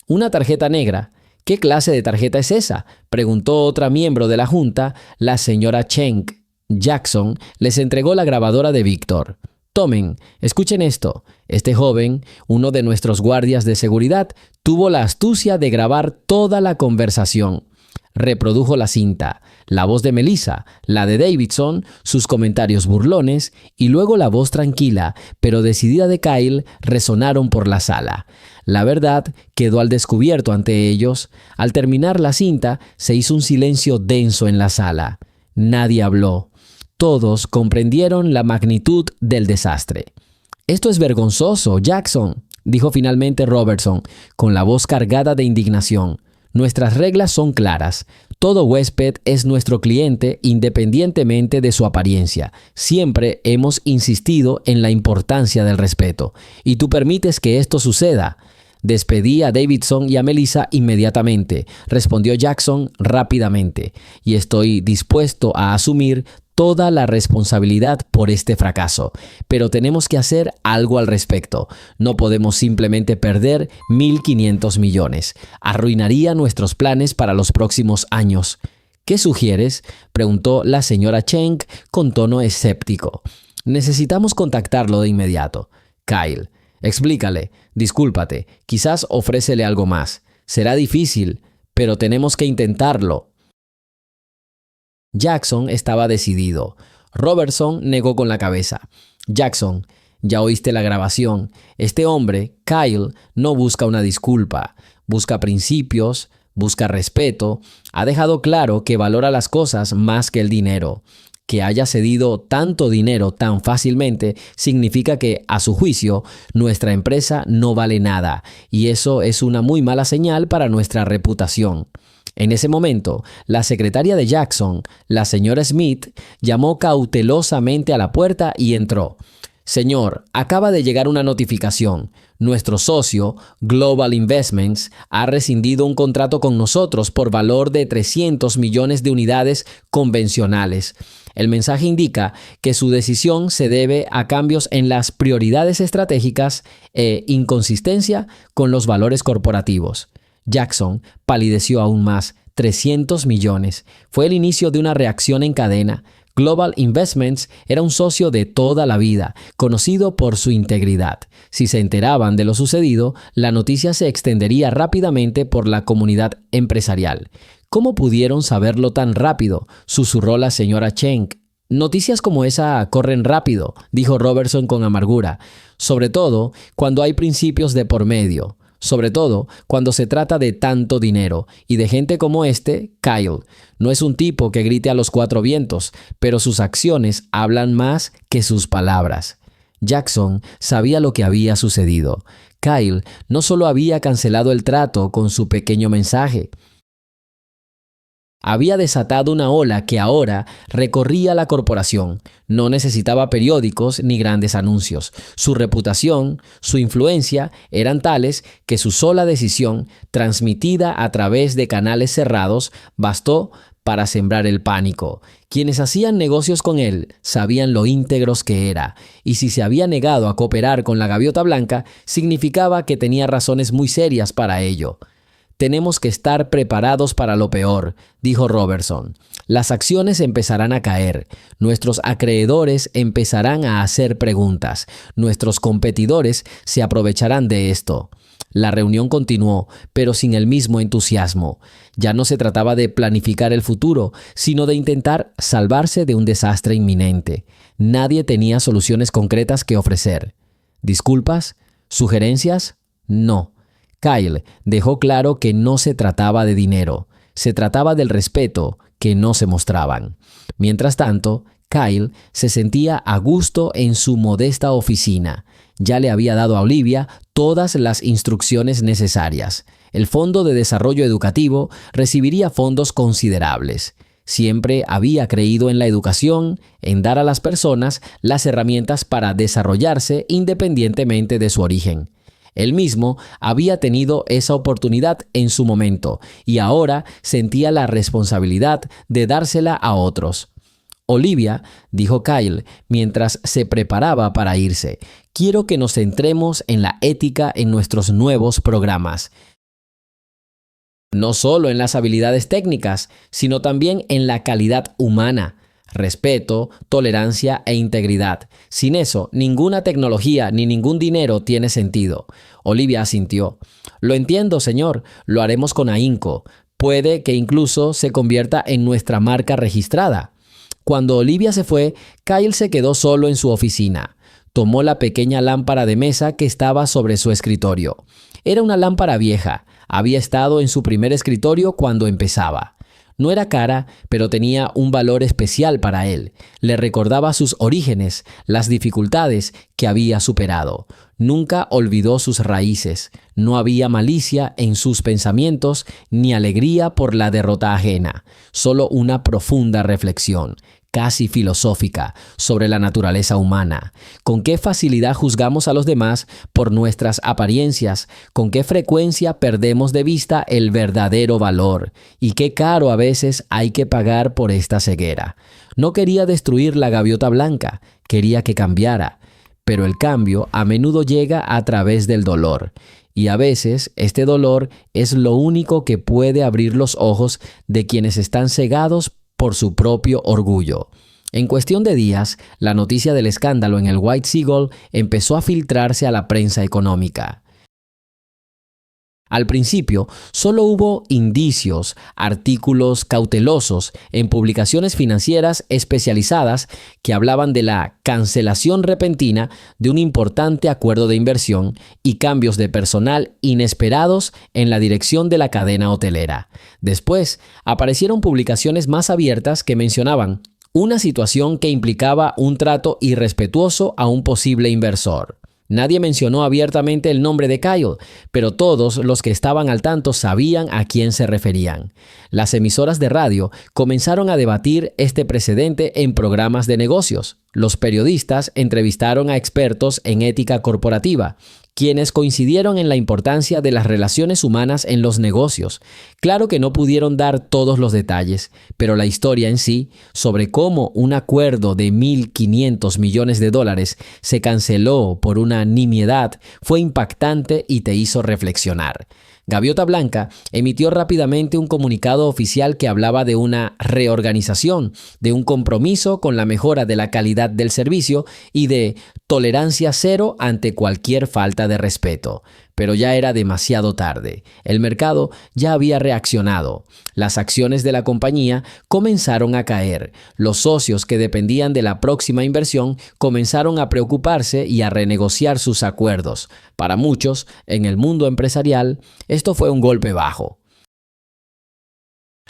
¿Una tarjeta negra? ¿Qué clase de tarjeta es esa?, preguntó otra miembro de la junta, la señora Cheng. Jackson les entregó la grabadora de Víctor. Tomen, escuchen esto. Este joven, uno de nuestros guardias de seguridad, tuvo la astucia de grabar toda la conversación. Reprodujo la cinta, la voz de Melissa, la de Davidson, sus comentarios burlones y luego la voz tranquila pero decidida de Kyle resonaron por la sala. La verdad quedó al descubierto ante ellos. Al terminar la cinta, se hizo un silencio denso en la sala. Nadie habló. Todos comprendieron la magnitud del desastre. «Esto es vergonzoso, Jackson», dijo finalmente Robertson, con la voz cargada de indignación. «Nuestras reglas son claras. Todo huésped es nuestro cliente independientemente de su apariencia. Siempre hemos insistido en la importancia del respeto. Y tú permites que esto suceda». «Despedí a Davidson y a Melissa inmediatamente», respondió Jackson rápidamente, «y estoy dispuesto a asumir toda la responsabilidad por este fracaso. Pero tenemos que hacer algo al respecto. No podemos simplemente perder 1.500 millones. Arruinaría nuestros planes para los próximos años». «¿Qué sugieres?», preguntó la señora Cheng con tono escéptico. «Necesitamos contactarlo de inmediato. Kyle, explícale, discúlpate, quizás ofrécele algo más. Será difícil, pero tenemos que intentarlo». Jackson estaba decidido. Robertson negó con la cabeza. «Jackson, ya oíste la grabación. Este hombre, Kyle, no busca una disculpa. Busca principios, busca respeto. Ha dejado claro que valora las cosas más que el dinero. Que haya cedido tanto dinero tan fácilmente significa que, a su juicio, nuestra empresa no vale nada, y eso es una muy mala señal para nuestra reputación». En ese momento, la secretaria de Jackson, la señora Smith, llamó cautelosamente a la puerta y entró. «Señor, acaba de llegar una notificación. Nuestro socio, Global Investments, ha rescindido un contrato con nosotros por valor de 300 millones de unidades convencionales. El mensaje indica que su decisión se debe a cambios en las prioridades estratégicas e inconsistencia con los valores corporativos». Jackson palideció aún más. 300 millones. Fue el inicio de una reacción en cadena. Global Investments era un socio de toda la vida, conocido por su integridad. Si se enteraban de lo sucedido, la noticia se extendería rápidamente por la comunidad empresarial. «¿Cómo pudieron saberlo tan rápido?», susurró la señora Cheng. «Noticias como esa corren rápido», dijo Robertson con amargura, «sobre todo cuando hay principios de por medio. Sobre todo cuando se trata de tanto dinero y de gente como Kyle. No es un tipo que grite a los cuatro vientos, pero sus acciones hablan más que sus palabras». Jackson sabía lo que había sucedido. Kyle no solo había cancelado el trato con su pequeño mensaje, había desatado una ola que ahora recorría la corporación. No necesitaba periódicos ni grandes anuncios. Su reputación, su influencia eran tales que su sola decisión, transmitida a través de canales cerrados, bastó para sembrar el pánico. Quienes hacían negocios con él sabían lo íntegros que era, y si se había negado a cooperar con la Gaviota Blanca, significaba que tenía razones muy serias para ello. «Tenemos que estar preparados para lo peor», dijo Robertson. «Las acciones empezarán a caer. Nuestros acreedores empezarán a hacer preguntas. Nuestros competidores se aprovecharán de esto». La reunión continuó, pero sin el mismo entusiasmo. Ya no se trataba de planificar el futuro, sino de intentar salvarse de un desastre inminente. Nadie tenía soluciones concretas que ofrecer. ¿Disculpas? ¿Sugerencias? No. Kyle dejó claro que no se trataba de dinero, se trataba del respeto que no se mostraban. Mientras tanto, Kyle se sentía a gusto en su modesta oficina. Ya le había dado a Olivia todas las instrucciones necesarias. El Fondo de Desarrollo Educativo recibiría fondos considerables. Siempre había creído en la educación, en dar a las personas las herramientas para desarrollarse independientemente de su origen. Él mismo había tenido esa oportunidad en su momento y ahora sentía la responsabilidad de dársela a otros. Olivia, dijo Kyle mientras se preparaba para irse, quiero que nos centremos en la ética en nuestros nuevos programas. No solo en las habilidades técnicas, sino también en la calidad humana. Respeto, tolerancia e integridad. Sin eso, ninguna tecnología ni ningún dinero tiene sentido. Olivia asintió. Lo entiendo, señor. Lo haremos con ahínco. Puede que incluso se convierta en nuestra marca registrada. Cuando Olivia se fue, Kyle se quedó solo en su oficina. Tomó la pequeña lámpara de mesa que estaba sobre su escritorio. Era una lámpara vieja. Había estado en su primer escritorio cuando empezaba. No era cara, pero tenía un valor especial para él. Le recordaba sus orígenes, las dificultades que había superado. Nunca olvidó sus raíces. No había malicia en sus pensamientos ni alegría por la derrota ajena. Solo una profunda reflexión, casi filosófica, sobre la naturaleza humana. Con qué facilidad juzgamos a los demás por nuestras apariencias, con qué frecuencia perdemos de vista el verdadero valor, y qué caro a veces hay que pagar por esta ceguera. No quería destruir la gaviota blanca, quería que cambiara, pero el cambio a menudo llega a través del dolor. Y a veces este dolor es lo único que puede abrir los ojos de quienes están cegados por su propio orgullo. En cuestión de días, la noticia del escándalo en el White Seagull empezó a filtrarse a la prensa económica. Al principio, solo hubo indicios, artículos cautelosos en publicaciones financieras especializadas que hablaban de la cancelación repentina de un importante acuerdo de inversión y cambios de personal inesperados en la dirección de la cadena hotelera. Después, aparecieron publicaciones más abiertas que mencionaban una situación que implicaba un trato irrespetuoso a un posible inversor. Nadie mencionó abiertamente el nombre de Kyle, pero todos los que estaban al tanto sabían a quién se referían. Las emisoras de radio comenzaron a debatir este precedente en programas de negocios. Los periodistas entrevistaron a expertos en ética corporativa, quienes coincidieron en la importancia de las relaciones humanas en los negocios. Claro que no pudieron dar todos los detalles, pero la historia en sí, sobre cómo un acuerdo de $1.500 millones se canceló por una nimiedad, fue impactante y te hizo reflexionar. Gaviota Blanca emitió rápidamente un comunicado oficial que hablaba de una reorganización, de un compromiso con la mejora de la calidad del servicio y de tolerancia cero ante cualquier falta de respeto. Pero ya era demasiado tarde. El mercado ya había reaccionado. Las acciones de la compañía comenzaron a caer. Los socios que dependían de la próxima inversión comenzaron a preocuparse y a renegociar sus acuerdos. Para muchos, en el mundo empresarial, esto fue un golpe bajo.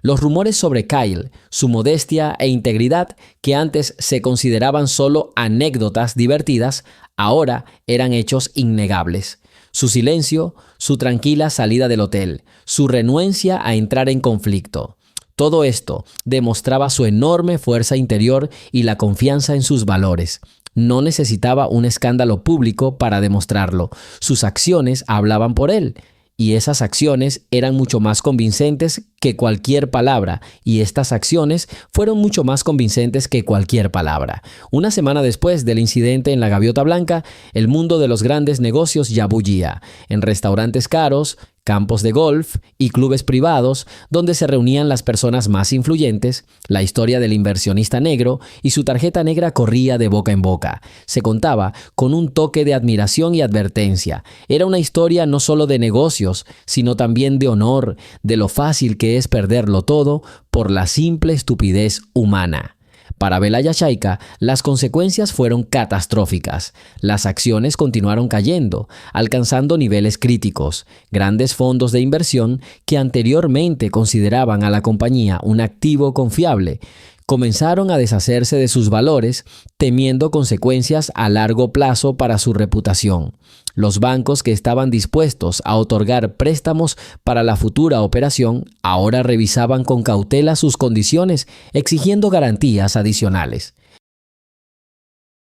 Los rumores sobre Kyle, su modestia e integridad, que antes se consideraban solo anécdotas divertidas, ahora eran hechos innegables. Su silencio, su tranquila salida del hotel, su renuencia a entrar en conflicto. Todo esto demostraba su enorme fuerza interior y la confianza en sus valores. No necesitaba un escándalo público para demostrarlo. Sus acciones hablaban por él. Y esas acciones eran mucho más convincentes que cualquier palabra, y estas acciones fueron mucho más convincentes que cualquier palabra. Una semana después del incidente en la Gaviota Blanca, el mundo de los grandes negocios ya bullía. En restaurantes caros, campos de golf y clubes privados donde se reunían las personas más influyentes, la historia del inversionista negro y su tarjeta negra corría de boca en boca. Se contaba con un toque de admiración y advertencia. Era una historia no solo de negocios, sino también de honor, de lo fácil que es perderlo todo por la simple estupidez humana. Para Belaya Chaika, las consecuencias fueron catastróficas. Las acciones continuaron cayendo, alcanzando niveles críticos. Grandes fondos de inversión que anteriormente consideraban a la compañía un activo confiable, Comenzaron a deshacerse de sus valores, temiendo consecuencias a largo plazo para su reputación. Los bancos que estaban dispuestos a otorgar préstamos para la futura operación ahora revisaban con cautela sus condiciones, exigiendo garantías adicionales.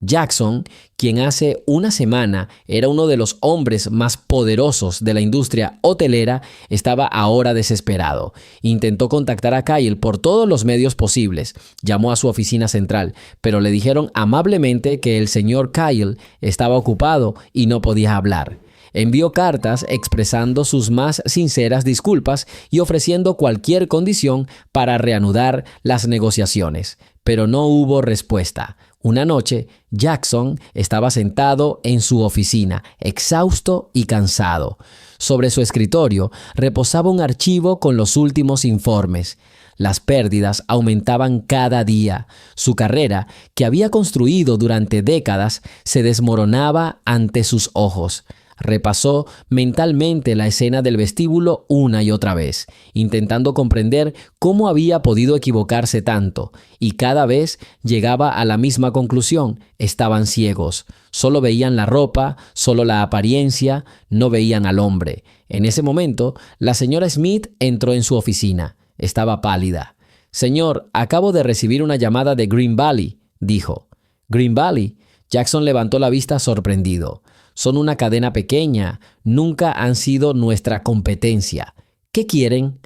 Jackson, quien hace una semana era uno de los hombres más poderosos de la industria hotelera, estaba ahora desesperado. Intentó contactar a Kyle por todos los medios posibles. Llamó a su oficina central, pero le dijeron amablemente que el señor Kyle estaba ocupado y no podía hablar. Envió cartas expresando sus más sinceras disculpas y ofreciendo cualquier condición para reanudar las negociaciones, pero no hubo respuesta. Una noche, Jackson estaba sentado en su oficina, exhausto y cansado. Sobre su escritorio reposaba un archivo con los últimos informes. Las pérdidas aumentaban cada día. Su carrera, que había construido durante décadas, se desmoronaba ante sus ojos. Repasó mentalmente la escena del vestíbulo una y otra vez, intentando comprender cómo había podido equivocarse tanto, y cada vez llegaba a la misma conclusión: estaban ciegos. Solo veían la ropa, solo la apariencia, no veían al hombre. En ese momento, la señora Smith entró en su oficina. Estaba pálida. «Señor, acabo de recibir una llamada de Green Valley», dijo. «¿Green Valley?» Jackson levantó la vista sorprendido. «Son una cadena pequeña, nunca han sido nuestra competencia. ¿Qué quieren?»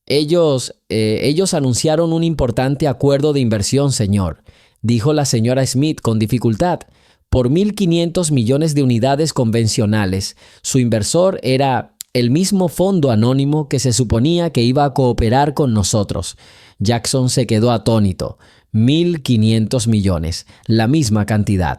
Ellos anunciaron un importante acuerdo de inversión, señor», dijo la señora Smith con dificultad. «Por 1.500 millones de unidades convencionales. Su inversor era el mismo fondo anónimo que se suponía que iba a cooperar con nosotros». Jackson se quedó atónito. 1.500 millones, la misma cantidad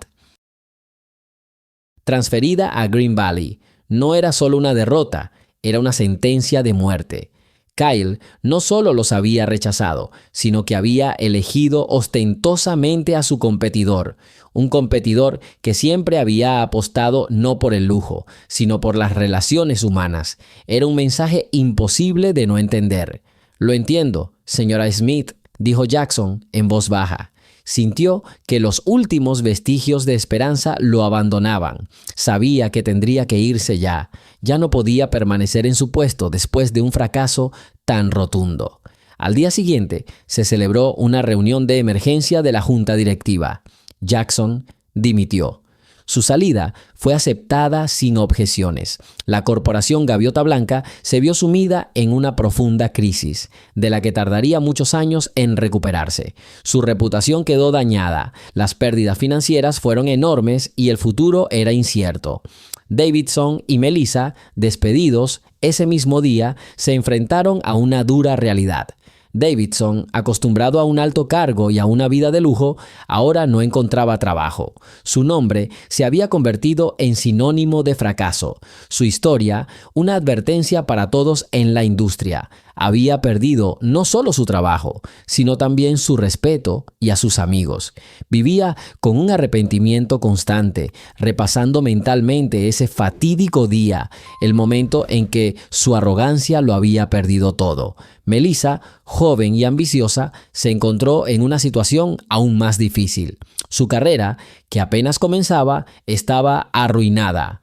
transferida a Green Valley. No era solo una derrota, era una sentencia de muerte. Kyle no solo los había rechazado, sino que había elegido ostentosamente a su competidor, un competidor que siempre había apostado no por el lujo, sino por las relaciones humanas. Era un mensaje imposible de no entender. «Lo entiendo, señora Smith», dijo Jackson en voz baja. Sintió que los últimos vestigios de esperanza lo abandonaban. Sabía que tendría que irse ya. Ya no podía permanecer en su puesto después de un fracaso tan rotundo. Al día siguiente se celebró una reunión de emergencia de la junta directiva. Jackson dimitió. Su salida fue aceptada sin objeciones. La corporación Gaviota Blanca se vio sumida en una profunda crisis, de la que tardaría muchos años en recuperarse. Su reputación quedó dañada, las pérdidas financieras fueron enormes y el futuro era incierto. Davidson y Melissa, despedidos ese mismo día, se enfrentaron a una dura realidad. Davidson, acostumbrado a un alto cargo y a una vida de lujo, ahora no encontraba trabajo. Su nombre se había convertido en sinónimo de fracaso. Su historia, una advertencia para todos en la industria. Había perdido no solo su trabajo, sino también su respeto y a sus amigos. Vivía con un arrepentimiento constante, repasando mentalmente ese fatídico día, el momento en que su arrogancia lo había perdido todo. Melissa, joven y ambiciosa, se encontró en una situación aún más difícil. Su carrera, que apenas comenzaba, estaba arruinada.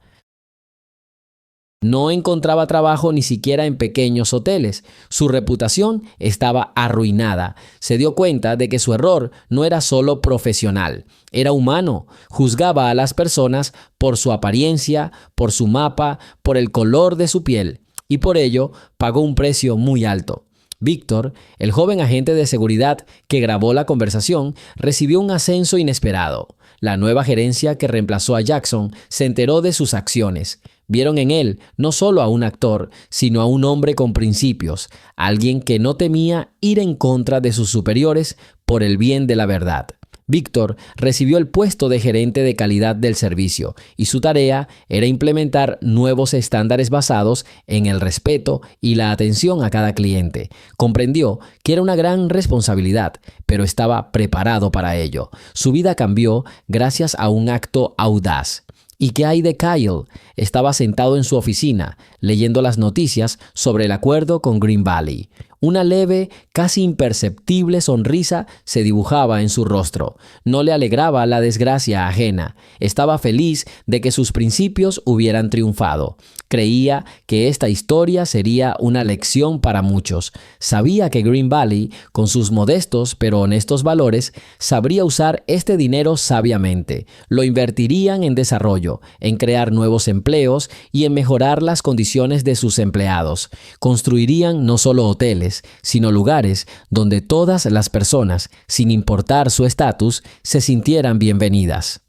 No encontraba trabajo ni siquiera en pequeños hoteles. Su reputación estaba arruinada. Se dio cuenta de que su error no era solo profesional, era humano. Juzgaba a las personas por su apariencia, por su mapa, por el color de su piel, y por ello pagó un precio muy alto. Víctor, el joven agente de seguridad que grabó la conversación, recibió un ascenso inesperado. La nueva gerencia que reemplazó a Jackson se enteró de sus acciones. Vieron en él no solo a un actor, sino a un hombre con principios, alguien que no temía ir en contra de sus superiores por el bien de la verdad. Víctor recibió el puesto de gerente de calidad del servicio y su tarea era implementar nuevos estándares basados en el respeto y la atención a cada cliente. Comprendió que era una gran responsabilidad, pero estaba preparado para ello. Su vida cambió gracias a un acto audaz. ¿Y qué hay de Kyle? Estaba sentado en su oficina, leyendo las noticias sobre el acuerdo con Green Valley. Una leve, casi imperceptible sonrisa se dibujaba en su rostro. No le alegraba la desgracia ajena. Estaba feliz de que sus principios hubieran triunfado. Creía que esta historia sería una lección para muchos. Sabía que Green Valley, con sus modestos pero honestos valores, sabría usar este dinero sabiamente. Lo invertirían en desarrollo, en crear nuevos empleos y en mejorar las condiciones de sus empleados. Construirían no solo hoteles, sino lugares donde todas las personas, sin importar su estatus, se sintieran bienvenidas.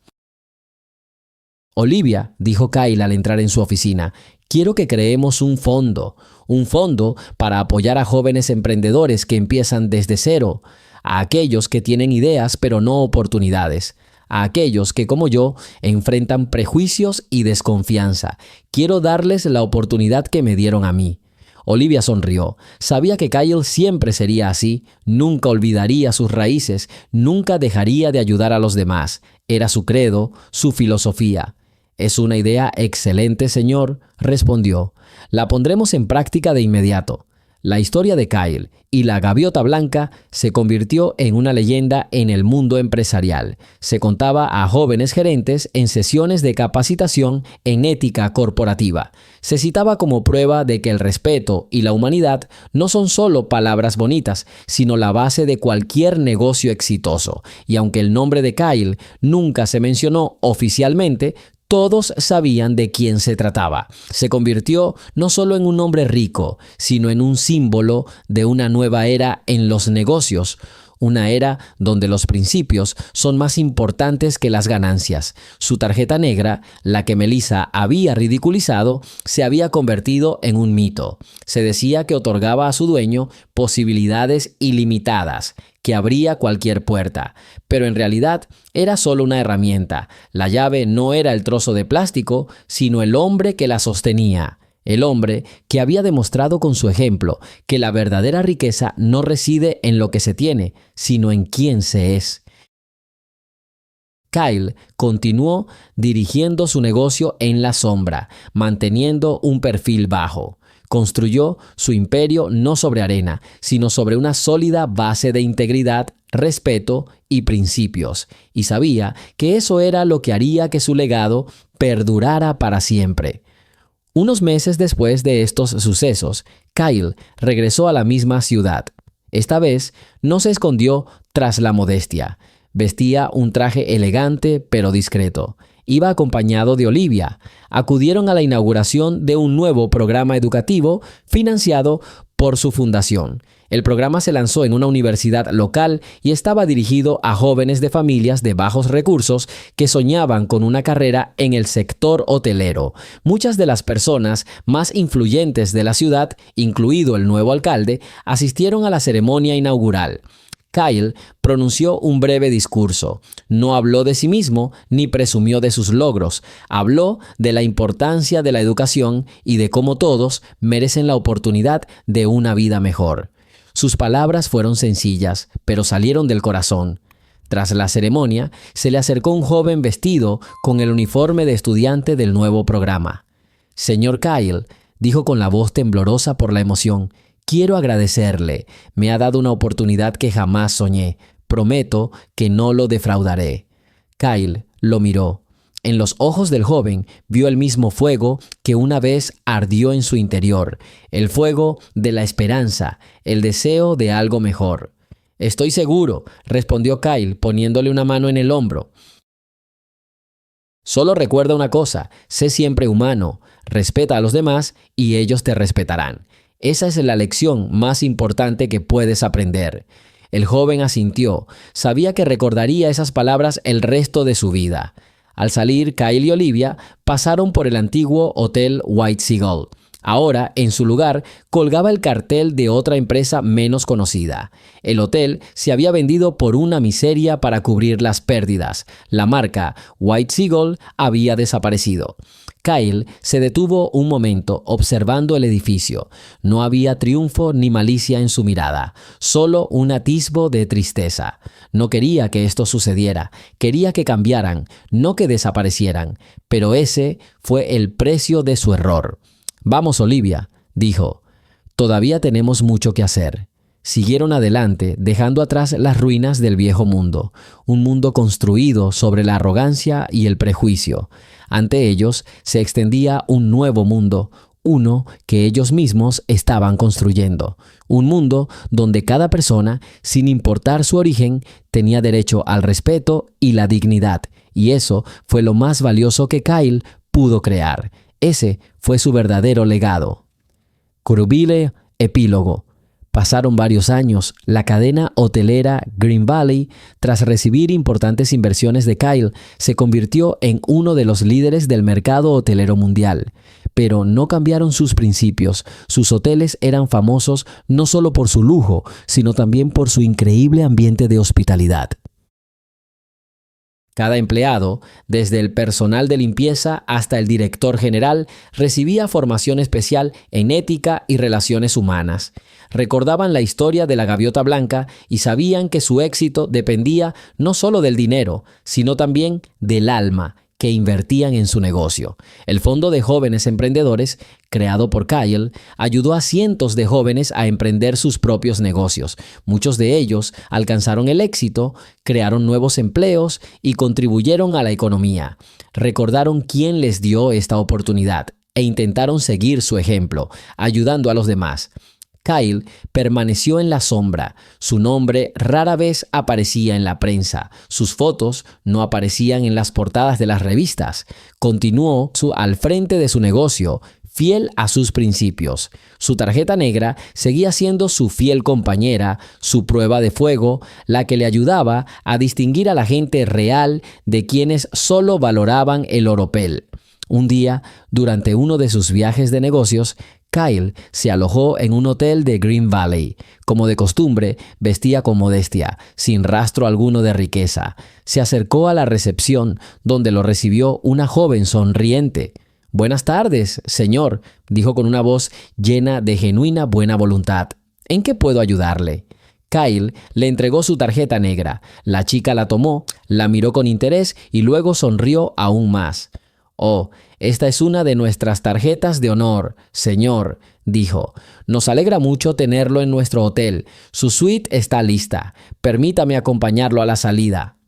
Olivia, dijo Kyle al entrar en su oficina, quiero que creemos un fondo para apoyar a jóvenes emprendedores que empiezan desde cero, a aquellos que tienen ideas pero no oportunidades, a aquellos que, como yo, enfrentan prejuicios y desconfianza. Quiero darles la oportunidad que me dieron a mí. Olivia sonrió. Sabía que Kyle siempre sería así, nunca olvidaría sus raíces, nunca dejaría de ayudar a los demás. Era su credo, su filosofía. «Es una idea excelente, señor», respondió. «La pondremos en práctica de inmediato». La historia de Kyle y la gaviota blanca se convirtió en una leyenda en el mundo empresarial. Se contaba a jóvenes gerentes en sesiones de capacitación en ética corporativa. Se citaba como prueba de que el respeto y la humanidad no son solo palabras bonitas, sino la base de cualquier negocio exitoso. Y aunque el nombre de Kyle nunca se mencionó oficialmente, todos sabían de quién se trataba. Se convirtió no solo en un hombre rico, sino en un símbolo de una nueva era en los negocios, una era donde los principios son más importantes que las ganancias. Su tarjeta negra, la que Melissa había ridiculizado, se había convertido en un mito. Se decía que otorgaba a su dueño posibilidades ilimitadas, que abría cualquier puerta, pero en realidad era solo una herramienta. La llave no era el trozo de plástico, sino el hombre que la sostenía. El hombre que había demostrado con su ejemplo que la verdadera riqueza no reside en lo que se tiene, sino en quién se es. Kyle continuó dirigiendo su negocio en la sombra, manteniendo un perfil bajo. Construyó su imperio no sobre arena, sino sobre una sólida base de integridad, respeto y principios, y sabía que eso era lo que haría que su legado perdurara para siempre. Unos meses después de estos sucesos, Kyle regresó a la misma ciudad. Esta vez no se escondió tras la modestia. Vestía un traje elegante pero discreto. Iba acompañado de Olivia. Acudieron a la inauguración de un nuevo programa educativo financiado por su fundación. El programa se lanzó en una universidad local y estaba dirigido a jóvenes de familias de bajos recursos que soñaban con una carrera en el sector hotelero. Muchas de las personas más influyentes de la ciudad, incluido el nuevo alcalde, asistieron a la ceremonia inaugural. Kyle pronunció un breve discurso. No habló de sí mismo ni presumió de sus logros. Habló de la importancia de la educación y de cómo todos merecen la oportunidad de una vida mejor. Sus palabras fueron sencillas, pero salieron del corazón. Tras la ceremonia, se le acercó un joven vestido con el uniforme de estudiante del nuevo programa. «Señor Kyle», dijo con la voz temblorosa por la emoción, «quiero agradecerle. Me ha dado una oportunidad que jamás soñé. Prometo que no lo defraudaré». Kyle lo miró. En los ojos del joven vio el mismo fuego que una vez ardió en su interior, el fuego de la esperanza, el deseo de algo mejor. «Estoy seguro», respondió Kyle poniéndole una mano en el hombro. «Solo recuerda una cosa, sé siempre humano, respeta a los demás y ellos te respetarán. Esa es la lección más importante que puedes aprender». El joven asintió. Sabía que recordaría esas palabras el resto de su vida. Al salir, Kyle y Olivia pasaron por el antiguo Hotel White Seagull. Ahora, en su lugar, colgaba el cartel de otra empresa menos conocida. El hotel se había vendido por una miseria para cubrir las pérdidas. La marca White Seagull había desaparecido. Kyle se detuvo un momento observando el edificio. No había triunfo ni malicia en su mirada, solo un atisbo de tristeza. No quería que esto sucediera, quería que cambiaran, no que desaparecieran, pero ese fue el precio de su error. «Vamos, Olivia», dijo. Todavía tenemos mucho que hacer. Siguieron adelante, dejando atrás las ruinas del viejo mundo, un mundo construido sobre la arrogancia y el prejuicio. Ante ellos se extendía un nuevo mundo, uno que ellos mismos estaban construyendo. Un mundo donde cada persona, sin importar su origen, tenía derecho al respeto y la dignidad. Y eso fue lo más valioso que Kyle pudo crear. Ese fue su verdadero legado. Curubile, epílogo. Pasaron varios años. La cadena hotelera Green Valley, tras recibir importantes inversiones de Kyle, se convirtió en uno de los líderes del mercado hotelero mundial. Pero no cambiaron sus principios. Sus hoteles eran famosos no solo por su lujo, sino también por su increíble ambiente de hospitalidad. Cada empleado, desde el personal de limpieza hasta el director general, recibía formación especial en ética y relaciones humanas. Recordaban la historia de la gaviota blanca y sabían que su éxito dependía no solo del dinero, sino también del alma que invertían en su negocio. El Fondo de Jóvenes Emprendedores, creado por Kyle, ayudó a cientos de jóvenes a emprender sus propios negocios. Muchos de ellos alcanzaron el éxito, crearon nuevos empleos y contribuyeron a la economía. Recordaron quién les dio esta oportunidad e intentaron seguir su ejemplo, ayudando a los demás. Kyle permaneció en la sombra. Su nombre rara vez aparecía en la prensa. Sus fotos no aparecían en las portadas de las revistas. Continuó al frente de su negocio, fiel a sus principios. Su tarjeta negra seguía siendo su fiel compañera, su prueba de fuego, la que le ayudaba a distinguir a la gente real de quienes solo valoraban el oropel. Un día, durante uno de sus viajes de negocios, Kyle se alojó en un hotel de Green Valley. Como de costumbre, vestía con modestia, sin rastro alguno de riqueza. Se acercó a la recepción, donde lo recibió una joven sonriente. «Buenas tardes, señor», dijo con una voz llena de genuina buena voluntad. «¿En qué puedo ayudarle?». Kyle le entregó su tarjeta negra. La chica la tomó, la miró con interés y luego sonrió aún más. «Oh, esta es una de nuestras tarjetas de honor, señor», dijo. «Nos alegra mucho tenerlo en nuestro hotel. Su suite está lista. Permítame acompañarlo a la salida».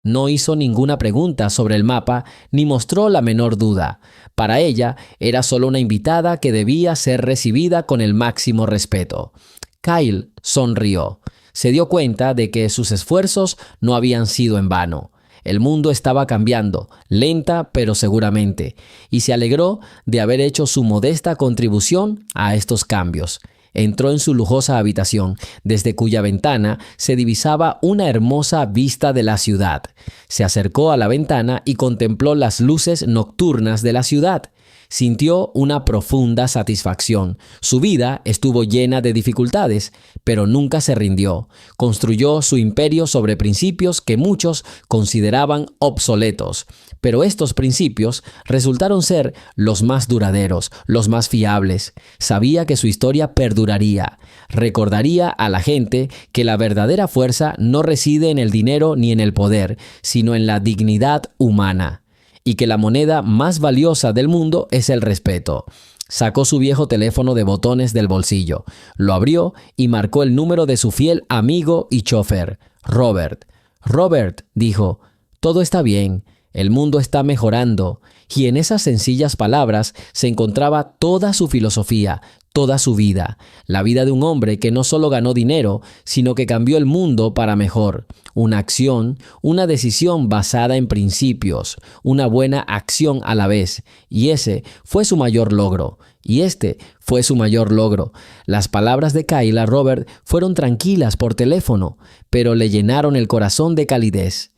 No hizo ninguna pregunta sobre el mapa ni mostró la menor duda. Para ella era solo una invitada que debía ser recibida con el máximo respeto. Kyle sonrió. Se dio cuenta de que sus esfuerzos no habían sido en vano. El mundo estaba cambiando, lenta pero seguramente, y se alegró de haber hecho su modesta contribución a estos cambios. Entró en su lujosa habitación, desde cuya ventana se divisaba una hermosa vista de la ciudad. Se acercó a la ventana y contempló las luces nocturnas de la ciudad. Sintió una profunda satisfacción. Su vida estuvo llena de dificultades, pero nunca se rindió. Construyó su imperio sobre principios que muchos consideraban obsoletos. Pero estos principios resultaron ser los más duraderos, los más fiables. Sabía que su historia perduraría. Recordaría a la gente que la verdadera fuerza no reside en el dinero ni en el poder, sino en la dignidad humana. Y que la moneda más valiosa del mundo es el respeto. Sacó su viejo teléfono de botones del bolsillo, lo abrió y marcó el número de su fiel amigo y chofer, Robert. «Robert», dijo, «todo está bien, el mundo está mejorando». Y en esas sencillas palabras se encontraba toda su filosofía, toda su vida. La vida de un hombre que no solo ganó dinero, sino que cambió el mundo para mejor. Una acción, una decisión basada en principios, una buena acción a la vez. Y ese fue su mayor logro. Y este fue su mayor logro. Las palabras de Kyle a Robert fueron tranquilas por teléfono, pero le llenaron el corazón de calidez.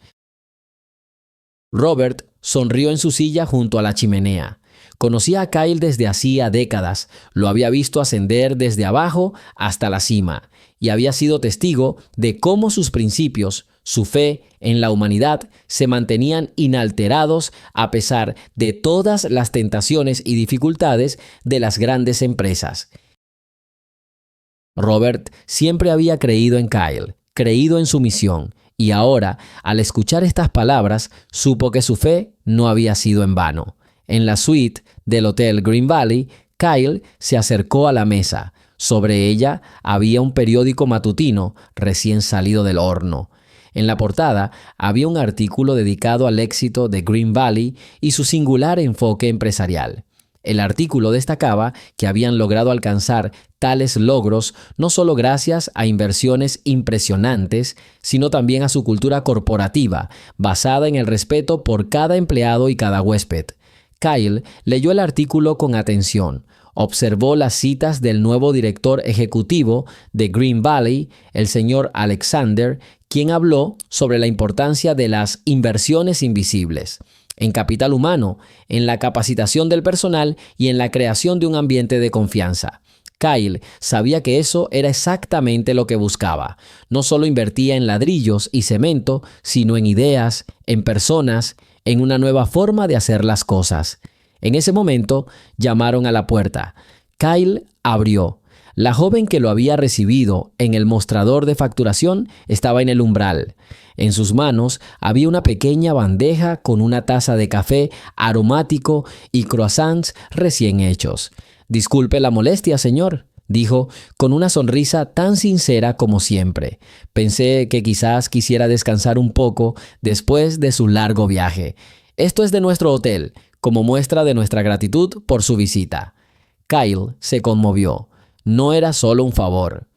Robert sonrió en su silla junto a la chimenea. Conocía a Kyle desde hacía décadas, lo había visto ascender desde abajo hasta la cima y había sido testigo de cómo sus principios, su fe en la humanidad, se mantenían inalterados a pesar de todas las tentaciones y dificultades de las grandes empresas. Robert siempre había creído en Kyle, creído en su misión, y ahora, al escuchar estas palabras, supo que su fe no había sido en vano. En la suite del Hotel Green Valley, Kyle se acercó a la mesa. Sobre ella había un periódico matutino recién salido del horno. En la portada había un artículo dedicado al éxito de Green Valley y su singular enfoque empresarial. El artículo destacaba que habían logrado alcanzar tales logros no solo gracias a inversiones impresionantes, sino también a su cultura corporativa, basada en el respeto por cada empleado y cada huésped. Kyle leyó el artículo con atención. Observó las citas del nuevo director ejecutivo de Green Valley, el señor Alexander, quien habló sobre la importancia de las inversiones invisibles en capital humano, en la capacitación del personal y en la creación de un ambiente de confianza. Kyle sabía que eso era exactamente lo que buscaba. No solo invertía en ladrillos y cemento, sino en ideas, en personas, en una nueva forma de hacer las cosas. En ese momento llamaron a la puerta. Kyle abrió. La joven que lo había recibido en el mostrador de facturación estaba en el umbral. En sus manos había una pequeña bandeja con una taza de café aromático y croissants recién hechos. «Disculpe la molestia, señor», dijo con una sonrisa tan sincera como siempre. «Pensé que quizás quisiera descansar un poco después de su largo viaje. Esto es de nuestro hotel, como muestra de nuestra gratitud por su visita». Kyle se conmovió. No era solo un favor.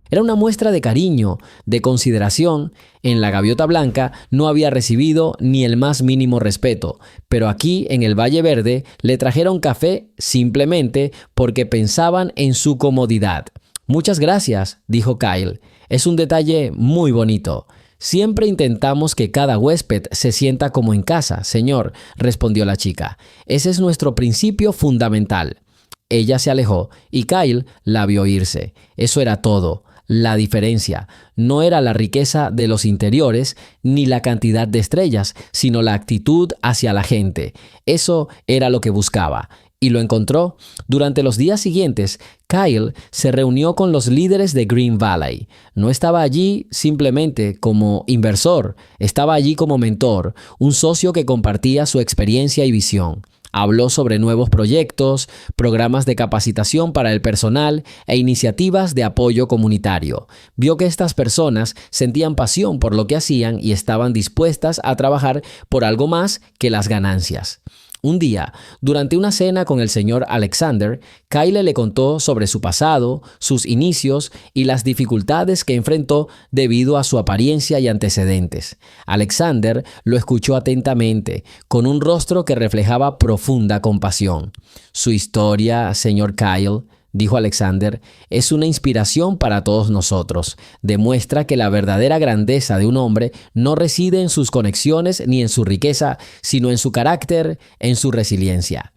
Era una muestra de cariño, de consideración. En la Gaviota Blanca no había recibido ni el más mínimo respeto, pero aquí en el Valle Verde le trajeron café simplemente porque pensaban en su comodidad. «Muchas gracias», dijo Kyle. «Es un detalle muy bonito». «Siempre intentamos que cada huésped se sienta como en casa, señor», respondió la chica. «Ese es nuestro principio fundamental». Ella se alejó y Kyle la vio irse. Eso era todo. La diferencia no era la riqueza de los interiores ni la cantidad de estrellas, sino la actitud hacia la gente. Eso era lo que buscaba. Y lo encontró. Durante los días siguientes, Kyle se reunió con los líderes de Green Valley. No estaba allí simplemente como inversor, estaba allí como mentor, un socio que compartía su experiencia y visión. Habló sobre nuevos proyectos, programas de capacitación para el personal e iniciativas de apoyo comunitario. Vio que estas personas sentían pasión por lo que hacían y estaban dispuestas a trabajar por algo más que las ganancias. Un día, durante una cena con el señor Alexander, Kyle le contó sobre su pasado, sus inicios y las dificultades que enfrentó debido a su apariencia y antecedentes. Alexander lo escuchó atentamente, con un rostro que reflejaba profunda compasión. «Su historia, señor Kyle», dijo Alexander, «es una inspiración para todos nosotros. Demuestra que la verdadera grandeza de un hombre no reside en sus conexiones ni en su riqueza, sino en su carácter, en su resiliencia».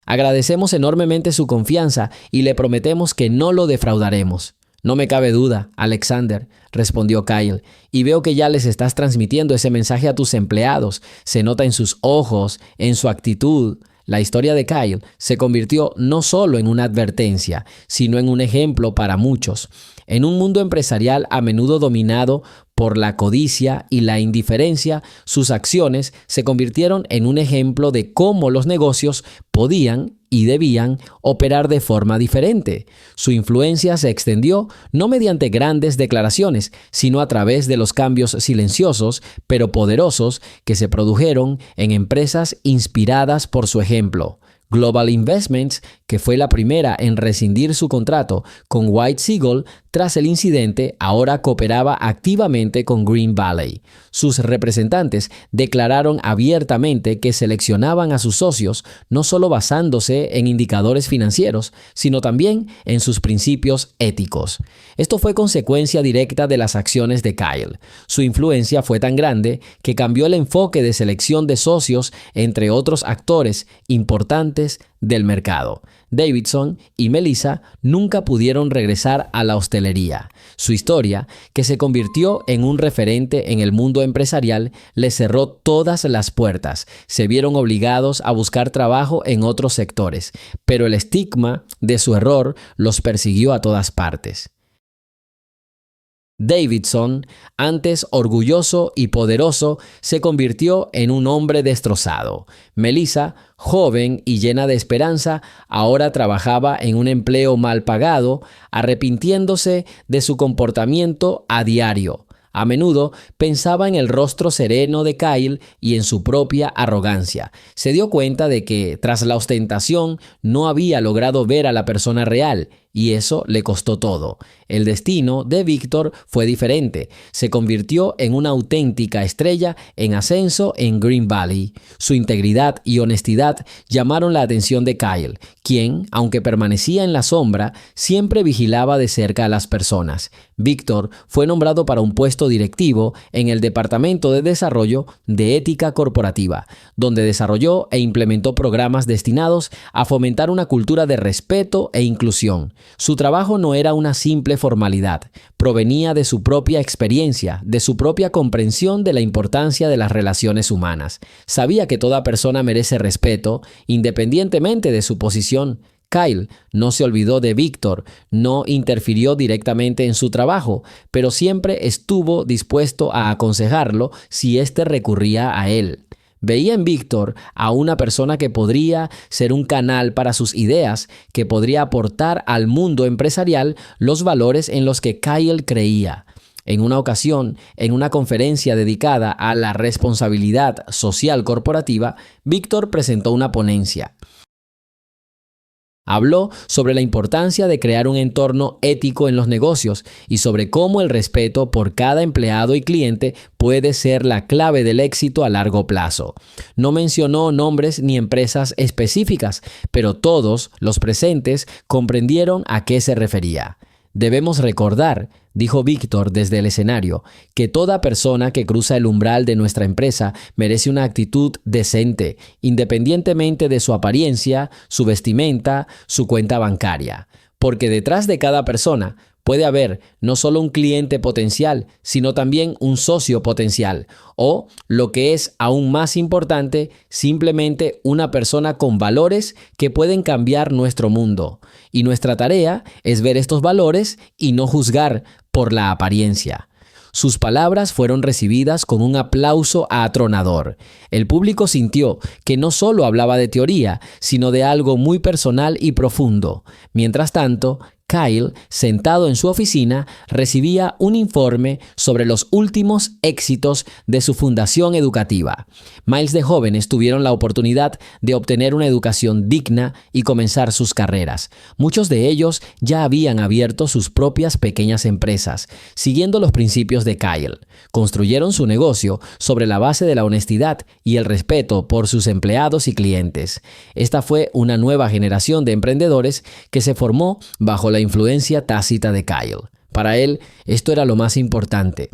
Agradecemos enormemente su confianza y le prometemos que no lo defraudaremos. «No me cabe duda, Alexander», respondió Kyle, «y veo que ya les estás transmitiendo ese mensaje a tus empleados. Se nota en sus ojos, en su actitud». La historia de Kyle se convirtió no solo en una advertencia, sino en un ejemplo para muchos. En un mundo empresarial a menudo dominado por la codicia y la indiferencia, sus acciones se convirtieron en un ejemplo de cómo los negocios podían y debían operar de forma diferente. Su influencia se extendió no mediante grandes declaraciones, sino a través de los cambios silenciosos pero poderosos que se produjeron en empresas inspiradas por su ejemplo. Global Investments, que fue la primera en rescindir su contrato con White Seagull tras el incidente, ahora cooperaba activamente con Green Valley. Sus representantes declararon abiertamente que seleccionaban a sus socios no solo basándose en indicadores financieros, sino también en sus principios éticos. Esto fue consecuencia directa de las acciones de Kyle. Su influencia fue tan grande que cambió el enfoque de selección de socios entre otros actores importantes del mercado. Davidson y Melissa nunca pudieron regresar a la hostelería. Su historia, que se convirtió en un referente en el mundo empresarial, les cerró todas las puertas. Se vieron obligados a buscar trabajo en otros sectores, pero el estigma de su error los persiguió a todas partes. Davidson, antes orgulloso y poderoso, se convirtió en un hombre destrozado. Melissa, joven y llena de esperanza, ahora trabajaba en un empleo mal pagado, arrepintiéndose de su comportamiento a diario. A menudo pensaba en el rostro sereno de Kyle y en su propia arrogancia. Se dio cuenta de que, tras la ostentación, no había logrado ver a la persona real, y eso le costó todo. El destino de Victor fue diferente. Se convirtió en una auténtica estrella en ascenso en Green Valley. Su integridad y honestidad llamaron la atención de Kyle, quien, aunque permanecía en la sombra, siempre vigilaba de cerca a las personas. Victor fue nombrado para un puesto directivo en el Departamento de Desarrollo de Ética Corporativa, donde desarrolló e implementó programas destinados a fomentar una cultura de respeto e inclusión. Su trabajo no era una simple formalidad, provenía de su propia experiencia, de su propia comprensión de la importancia de las relaciones humanas. Sabía que toda persona merece respeto, independientemente de su posición. Kyle no se olvidó de Victor, no interfirió directamente en su trabajo, pero siempre estuvo dispuesto a aconsejarlo si éste recurría a él. Veía en Victor a una persona que podría ser un canal para sus ideas, que podría aportar al mundo empresarial los valores en los que Kyle creía. En una ocasión, en una conferencia dedicada a la responsabilidad social corporativa, Victor presentó una ponencia. Habló sobre la importancia de crear un entorno ético en los negocios y sobre cómo el respeto por cada empleado y cliente puede ser la clave del éxito a largo plazo. No mencionó nombres ni empresas específicas, pero todos los presentes comprendieron a qué se refería. Debemos recordar, dijo Victor desde el escenario, que toda persona que cruza el umbral de nuestra empresa merece una actitud decente, independientemente de su apariencia, su vestimenta, su cuenta bancaria. Porque detrás de cada persona puede haber no solo un cliente potencial, sino también un socio potencial, o, lo que es aún más importante, simplemente una persona con valores que pueden cambiar nuestro mundo. Y nuestra tarea es ver estos valores y no juzgar por la apariencia. Sus palabras fueron recibidas con un aplauso atronador. El público sintió que no solo hablaba de teoría, sino de algo muy personal y profundo. Mientras tanto, Kyle, sentado en su oficina, recibía un informe sobre los últimos éxitos de su fundación educativa. Miles de jóvenes tuvieron la oportunidad de obtener una educación digna y comenzar sus carreras. Muchos de ellos ya habían abierto sus propias pequeñas empresas, siguiendo los principios de Kyle. Construyeron su negocio sobre la base de la honestidad y el respeto por sus empleados y clientes. Esta fue una nueva generación de emprendedores que se formó bajo la influencia tácita de Kyle. Para él, esto era lo más importante.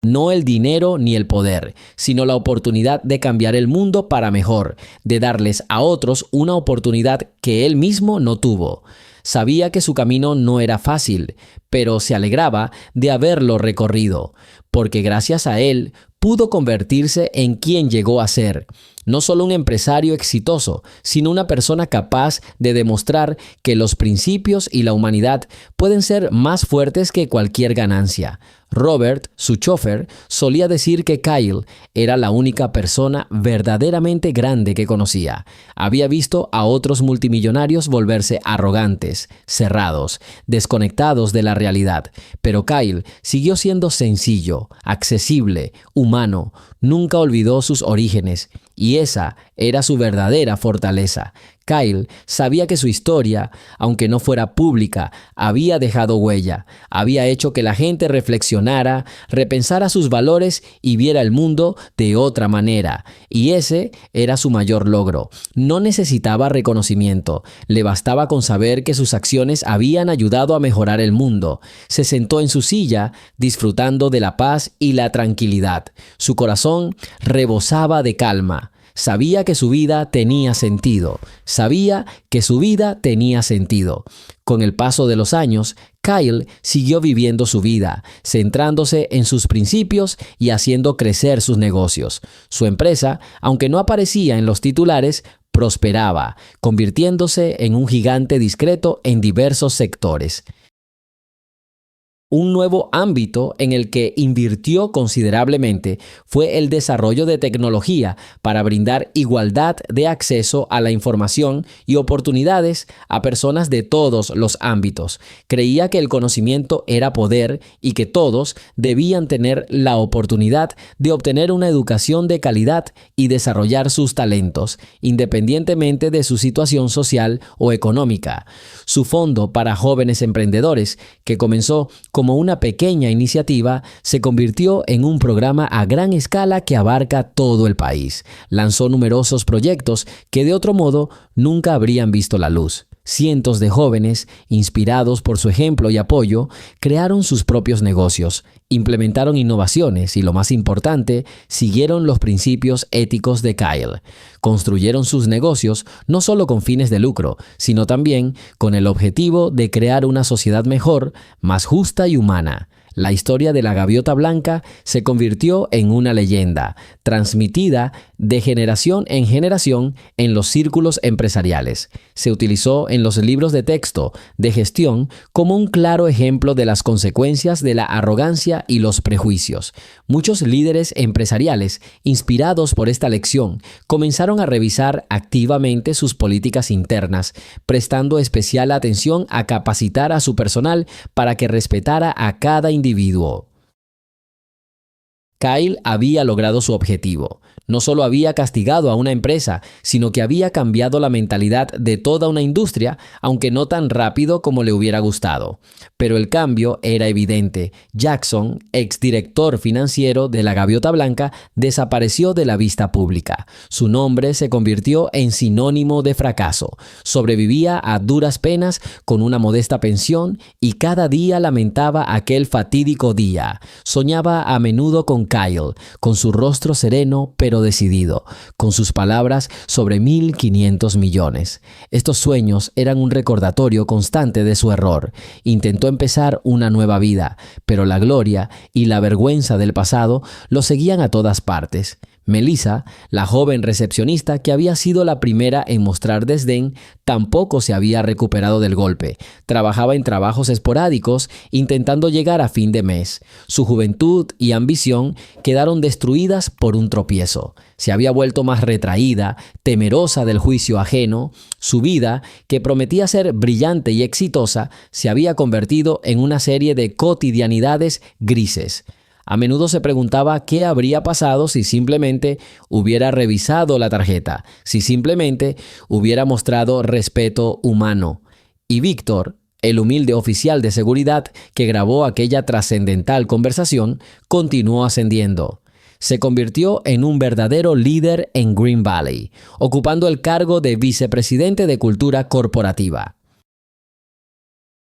No el dinero ni el poder, sino la oportunidad de cambiar el mundo para mejor, de darles a otros una oportunidad que él mismo no tuvo. Sabía que su camino no era fácil, pero se alegraba de haberlo recorrido, porque gracias a él pudo convertirse en quien llegó a ser. No solo un empresario exitoso, sino una persona capaz de demostrar que los principios y la humanidad pueden ser más fuertes que cualquier ganancia. Robert, su chofer, solía decir que Kyle era la única persona verdaderamente grande que conocía. Había visto a otros multimillonarios volverse arrogantes, cerrados, desconectados de la realidad, pero Kyle siguió siendo sencillo, accesible, humano. Nunca olvidó sus orígenes, y esa era su verdadera fortaleza. Kyle sabía que su historia, aunque no fuera pública, había dejado huella, había hecho que la gente reflexionara, repensara sus valores y viera el mundo de otra manera. Y ese era su mayor logro. No necesitaba reconocimiento, le bastaba con saber que sus acciones habían ayudado a mejorar el mundo. Se sentó en su silla, disfrutando de la paz y la tranquilidad. Su corazón rebosaba de calma. Sabía que su vida tenía sentido. Con el paso de los años, Kyle siguió viviendo su vida, centrándose en sus principios y haciendo crecer sus negocios. Su empresa, aunque no aparecía en los titulares, prosperaba, convirtiéndose en un gigante discreto en diversos sectores. Un nuevo ámbito en el que invirtió considerablemente fue el desarrollo de tecnología para brindar igualdad de acceso a la información y oportunidades a personas de todos los ámbitos. Creía que el conocimiento era poder y que todos debían tener la oportunidad de obtener una educación de calidad y desarrollar sus talentos, independientemente de su situación social o económica. Su fondo para jóvenes emprendedores, que comenzó como una pequeña iniciativa, se convirtió en un programa a gran escala que abarca todo el país. Lanzó numerosos proyectos que de otro modo nunca habrían visto la luz. Cientos de jóvenes, inspirados por su ejemplo y apoyo, crearon sus propios negocios, implementaron innovaciones y, lo más importante, siguieron los principios éticos de Kyle. Construyeron sus negocios no solo con fines de lucro, sino también con el objetivo de crear una sociedad mejor, más justa y humana. La historia de la gaviota blanca se convirtió en una leyenda, transmitida de generación en generación en los círculos empresariales. Se utilizó en los libros de texto de gestión como un claro ejemplo de las consecuencias de la arrogancia y los prejuicios. Muchos líderes empresariales, inspirados por esta lección, comenzaron a revisar activamente sus políticas internas, prestando especial atención a capacitar a su personal para que respetara a cada individuo. Kyle había logrado su objetivo. No solo había castigado a una empresa, sino que había cambiado la mentalidad de toda una industria, aunque no tan rápido como le hubiera gustado. Pero el cambio era evidente. Jackson, exdirector financiero de la Gaviota Blanca, desapareció de la vista pública. Su nombre se convirtió en sinónimo de fracaso. Sobrevivía a duras penas con una modesta pensión y cada día lamentaba aquel fatídico día. Soñaba a menudo con Kyle, con su rostro sereno pero decidido, con sus palabras sobre 1.500 millones. Estos sueños eran un recordatorio constante de su error. Intentó empezar una nueva vida, pero la gloria y la vergüenza del pasado lo seguían a todas partes. Melissa, la joven recepcionista que había sido la primera en mostrar desdén, tampoco se había recuperado del golpe. Trabajaba en trabajos esporádicos, intentando llegar a fin de mes. Su juventud y ambición quedaron destruidas por un tropiezo. Se había vuelto más retraída, temerosa del juicio ajeno. Su vida, que prometía ser brillante y exitosa, se había convertido en una serie de cotidianidades grises. A menudo se preguntaba qué habría pasado si simplemente hubiera revisado la tarjeta, si simplemente hubiera mostrado respeto humano. Y Víctor, el humilde oficial de seguridad que grabó aquella trascendental conversación, continuó ascendiendo. Se convirtió en un verdadero líder en Green Valley, ocupando el cargo de vicepresidente de Cultura Corporativa.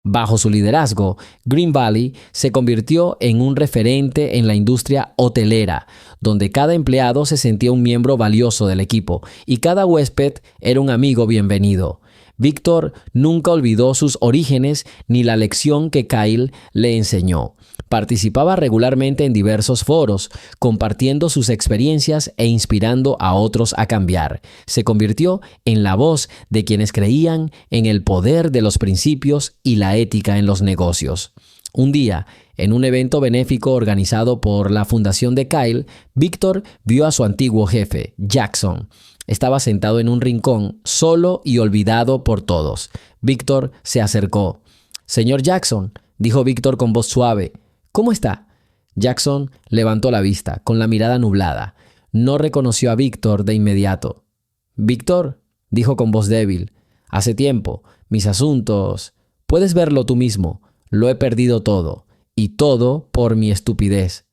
Bajo su liderazgo, Green Valley se convirtió en un referente en la industria hotelera, donde cada empleado se sentía un miembro valioso del equipo y cada huésped era un amigo bienvenido. Víctor nunca olvidó sus orígenes ni la lección que Kyle le enseñó. Participaba regularmente en diversos foros, compartiendo sus experiencias e inspirando a otros a cambiar. Se convirtió en la voz de quienes creían en el poder de los principios y la ética en los negocios. Un día, en un evento benéfico organizado por la fundación de Kyle, Víctor vio a su antiguo jefe, Jackson. Estaba sentado en un rincón, solo y olvidado por todos. Víctor se acercó. «Señor Jackson», dijo Víctor con voz suave, «¿cómo está?» Jackson levantó la vista, con la mirada nublada. No reconoció a Víctor de inmediato. «Víctor», dijo con voz débil, «hace tiempo, mis asuntos... Puedes verlo tú mismo. Lo he perdido todo. Y todo por mi estupidez».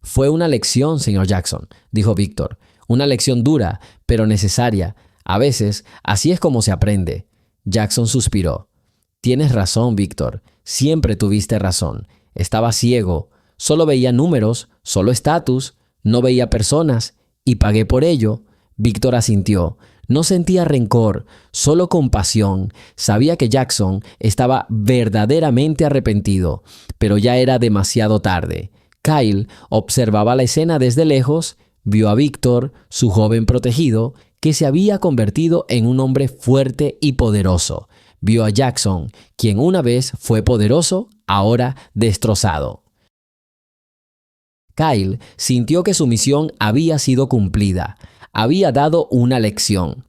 «Fue una lección, señor Jackson», dijo Víctor. «Una lección dura, pero necesaria. A veces, así es como se aprende». Jackson suspiró. «Tienes razón, Víctor. Siempre tuviste razón. Estaba ciego. Solo veía números, solo estatus. No veía personas. Y pagué por ello». Víctor asintió. No sentía rencor, solo compasión. Sabía que Jackson estaba verdaderamente arrepentido, pero ya era demasiado tarde. Kyle observaba la escena desde lejos, vio a Víctor, su joven protegido, que se había convertido en un hombre fuerte y poderoso. Vio a Jackson, quien una vez fue poderoso, ahora destrozado. Kyle sintió que su misión había sido cumplida. Había dado una lección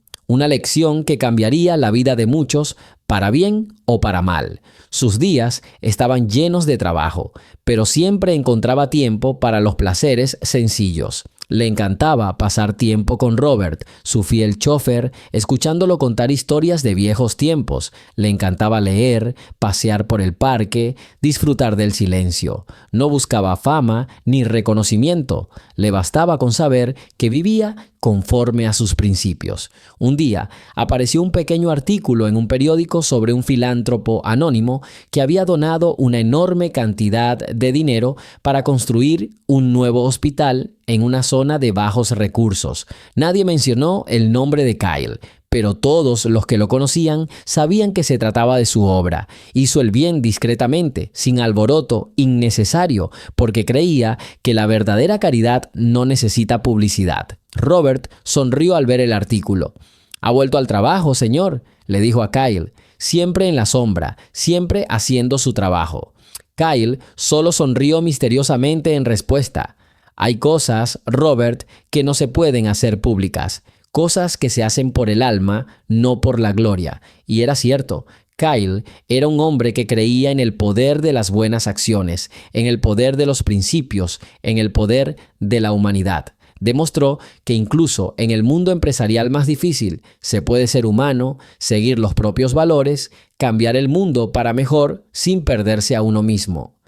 que cambiaría la vida de muchos, para bien o para mal. Sus días estaban llenos de trabajo, pero siempre encontraba tiempo para los placeres sencillos. Le encantaba pasar tiempo con Robert, su fiel chofer, escuchándolo contar historias de viejos tiempos. Le encantaba leer, pasear por el parque, disfrutar del silencio. No buscaba fama ni reconocimiento. Le bastaba con saber que vivía conforme a sus principios. Un día apareció un pequeño artículo en un periódico sobre un filántropo anónimo que había donado una enorme cantidad de dinero para construir un nuevo hospital en una zona de bajos recursos. Nadie mencionó el nombre de Kyle, pero todos los que lo conocían sabían que se trataba de su obra. Hizo el bien discretamente, sin alboroto innecesario, porque creía que la verdadera caridad no necesita publicidad. Robert sonrió al ver el artículo. «¿Ha vuelto al trabajo, señor?», le dijo a Kyle. «Siempre en la sombra, siempre haciendo su trabajo». Kyle solo sonrió misteriosamente en respuesta. «Hay cosas, Robert, que no se pueden hacer públicas. Cosas que se hacen por el alma, no por la gloria». Y era cierto. Kyle era un hombre que creía en el poder de las buenas acciones, en el poder de los principios, en el poder de la humanidad. Demostró que incluso en el mundo empresarial más difícil se puede ser humano, seguir los propios valores, cambiar el mundo para mejor sin perderse a uno mismo.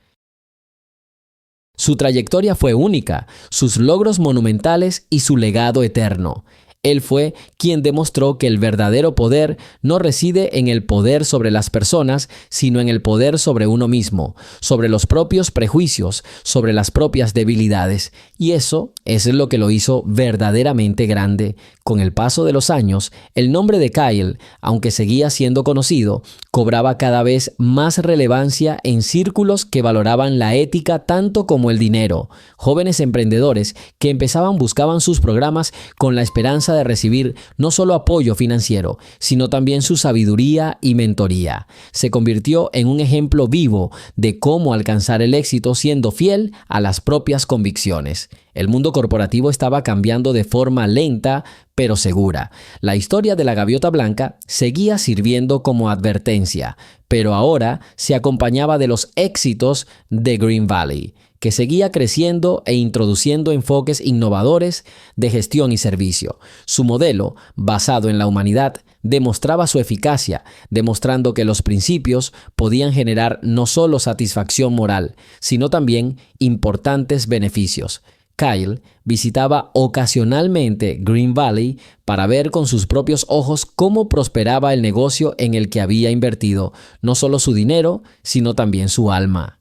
Su trayectoria fue única, sus logros monumentales y su legado eterno. Él fue quien demostró que el verdadero poder no reside en el poder sobre las personas, sino en el poder sobre uno mismo, sobre los propios prejuicios, sobre las propias debilidades. Y eso es lo que lo hizo verdaderamente grande. Con el paso de los años, el nombre de Kyle, aunque seguía siendo conocido, cobraba cada vez más relevancia en círculos que valoraban la ética tanto como el dinero. Jóvenes emprendedores que empezaban buscaban sus programas con la esperanza de recibir no solo apoyo financiero, sino también su sabiduría y mentoría. Se convirtió en un ejemplo vivo de cómo alcanzar el éxito siendo fiel a las propias convicciones. El mundo corporativo estaba cambiando de forma lenta, pero segura. La historia de la gaviota blanca seguía sirviendo como advertencia, pero ahora se acompañaba de los éxitos de Green Valley, que seguía creciendo e introduciendo enfoques innovadores de gestión y servicio. Su modelo, basado en la humanidad, demostraba su eficacia, demostrando que los principios podían generar no solo satisfacción moral, sino también importantes beneficios. Kyle visitaba ocasionalmente Green Valley para ver con sus propios ojos cómo prosperaba el negocio en el que había invertido, no solo su dinero, sino también su alma.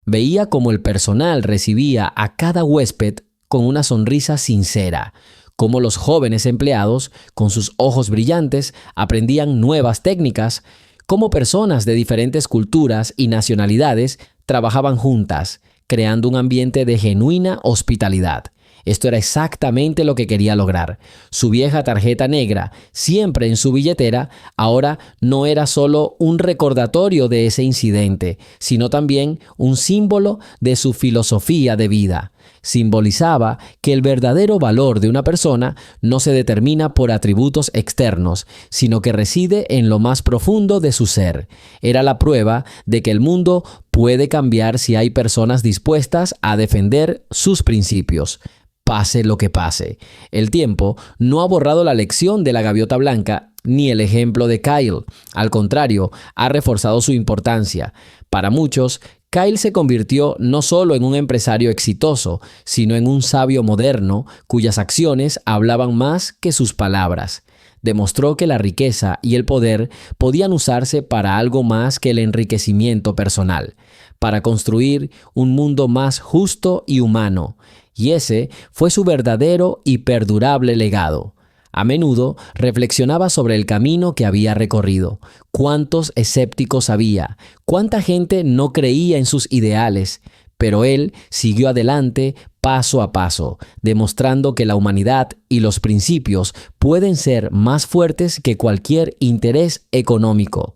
Veía cómo el personal recibía a cada huésped con una sonrisa sincera, cómo los jóvenes empleados, con sus ojos brillantes, aprendían nuevas técnicas, cómo personas de diferentes culturas y nacionalidades trabajaban juntas, creando un ambiente de genuina hospitalidad. Esto era exactamente lo que quería lograr. Su vieja tarjeta negra, siempre en su billetera, ahora no era solo un recordatorio de ese incidente, sino también un símbolo de su filosofía de vida. Simbolizaba que el verdadero valor de una persona no se determina por atributos externos, sino que reside en lo más profundo de su ser. Era la prueba de que el mundo puede cambiar si hay personas dispuestas a defender sus principios. Pase lo que pase. El tiempo no ha borrado la lección de la gaviota blanca ni el ejemplo de Kyle. Al contrario, ha reforzado su importancia. Para muchos, Kyle se convirtió no solo en un empresario exitoso, sino en un sabio moderno cuyas acciones hablaban más que sus palabras. Demostró que la riqueza y el poder podían usarse para algo más que el enriquecimiento personal, para construir un mundo más justo y humano. Y ese fue su verdadero y perdurable legado. A menudo reflexionaba sobre el camino que había recorrido. ¿Cuántos escépticos había? ¿Cuánta gente no creía en sus ideales? Pero él siguió adelante paso a paso, demostrando que la humanidad y los principios pueden ser más fuertes que cualquier interés económico.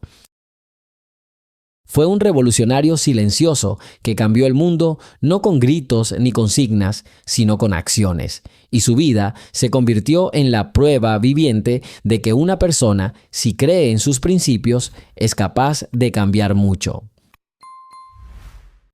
Fue un revolucionario silencioso que cambió el mundo no con gritos ni consignas, sino con acciones, y su vida se convirtió en la prueba viviente de que una persona, si cree en sus principios, es capaz de cambiar mucho.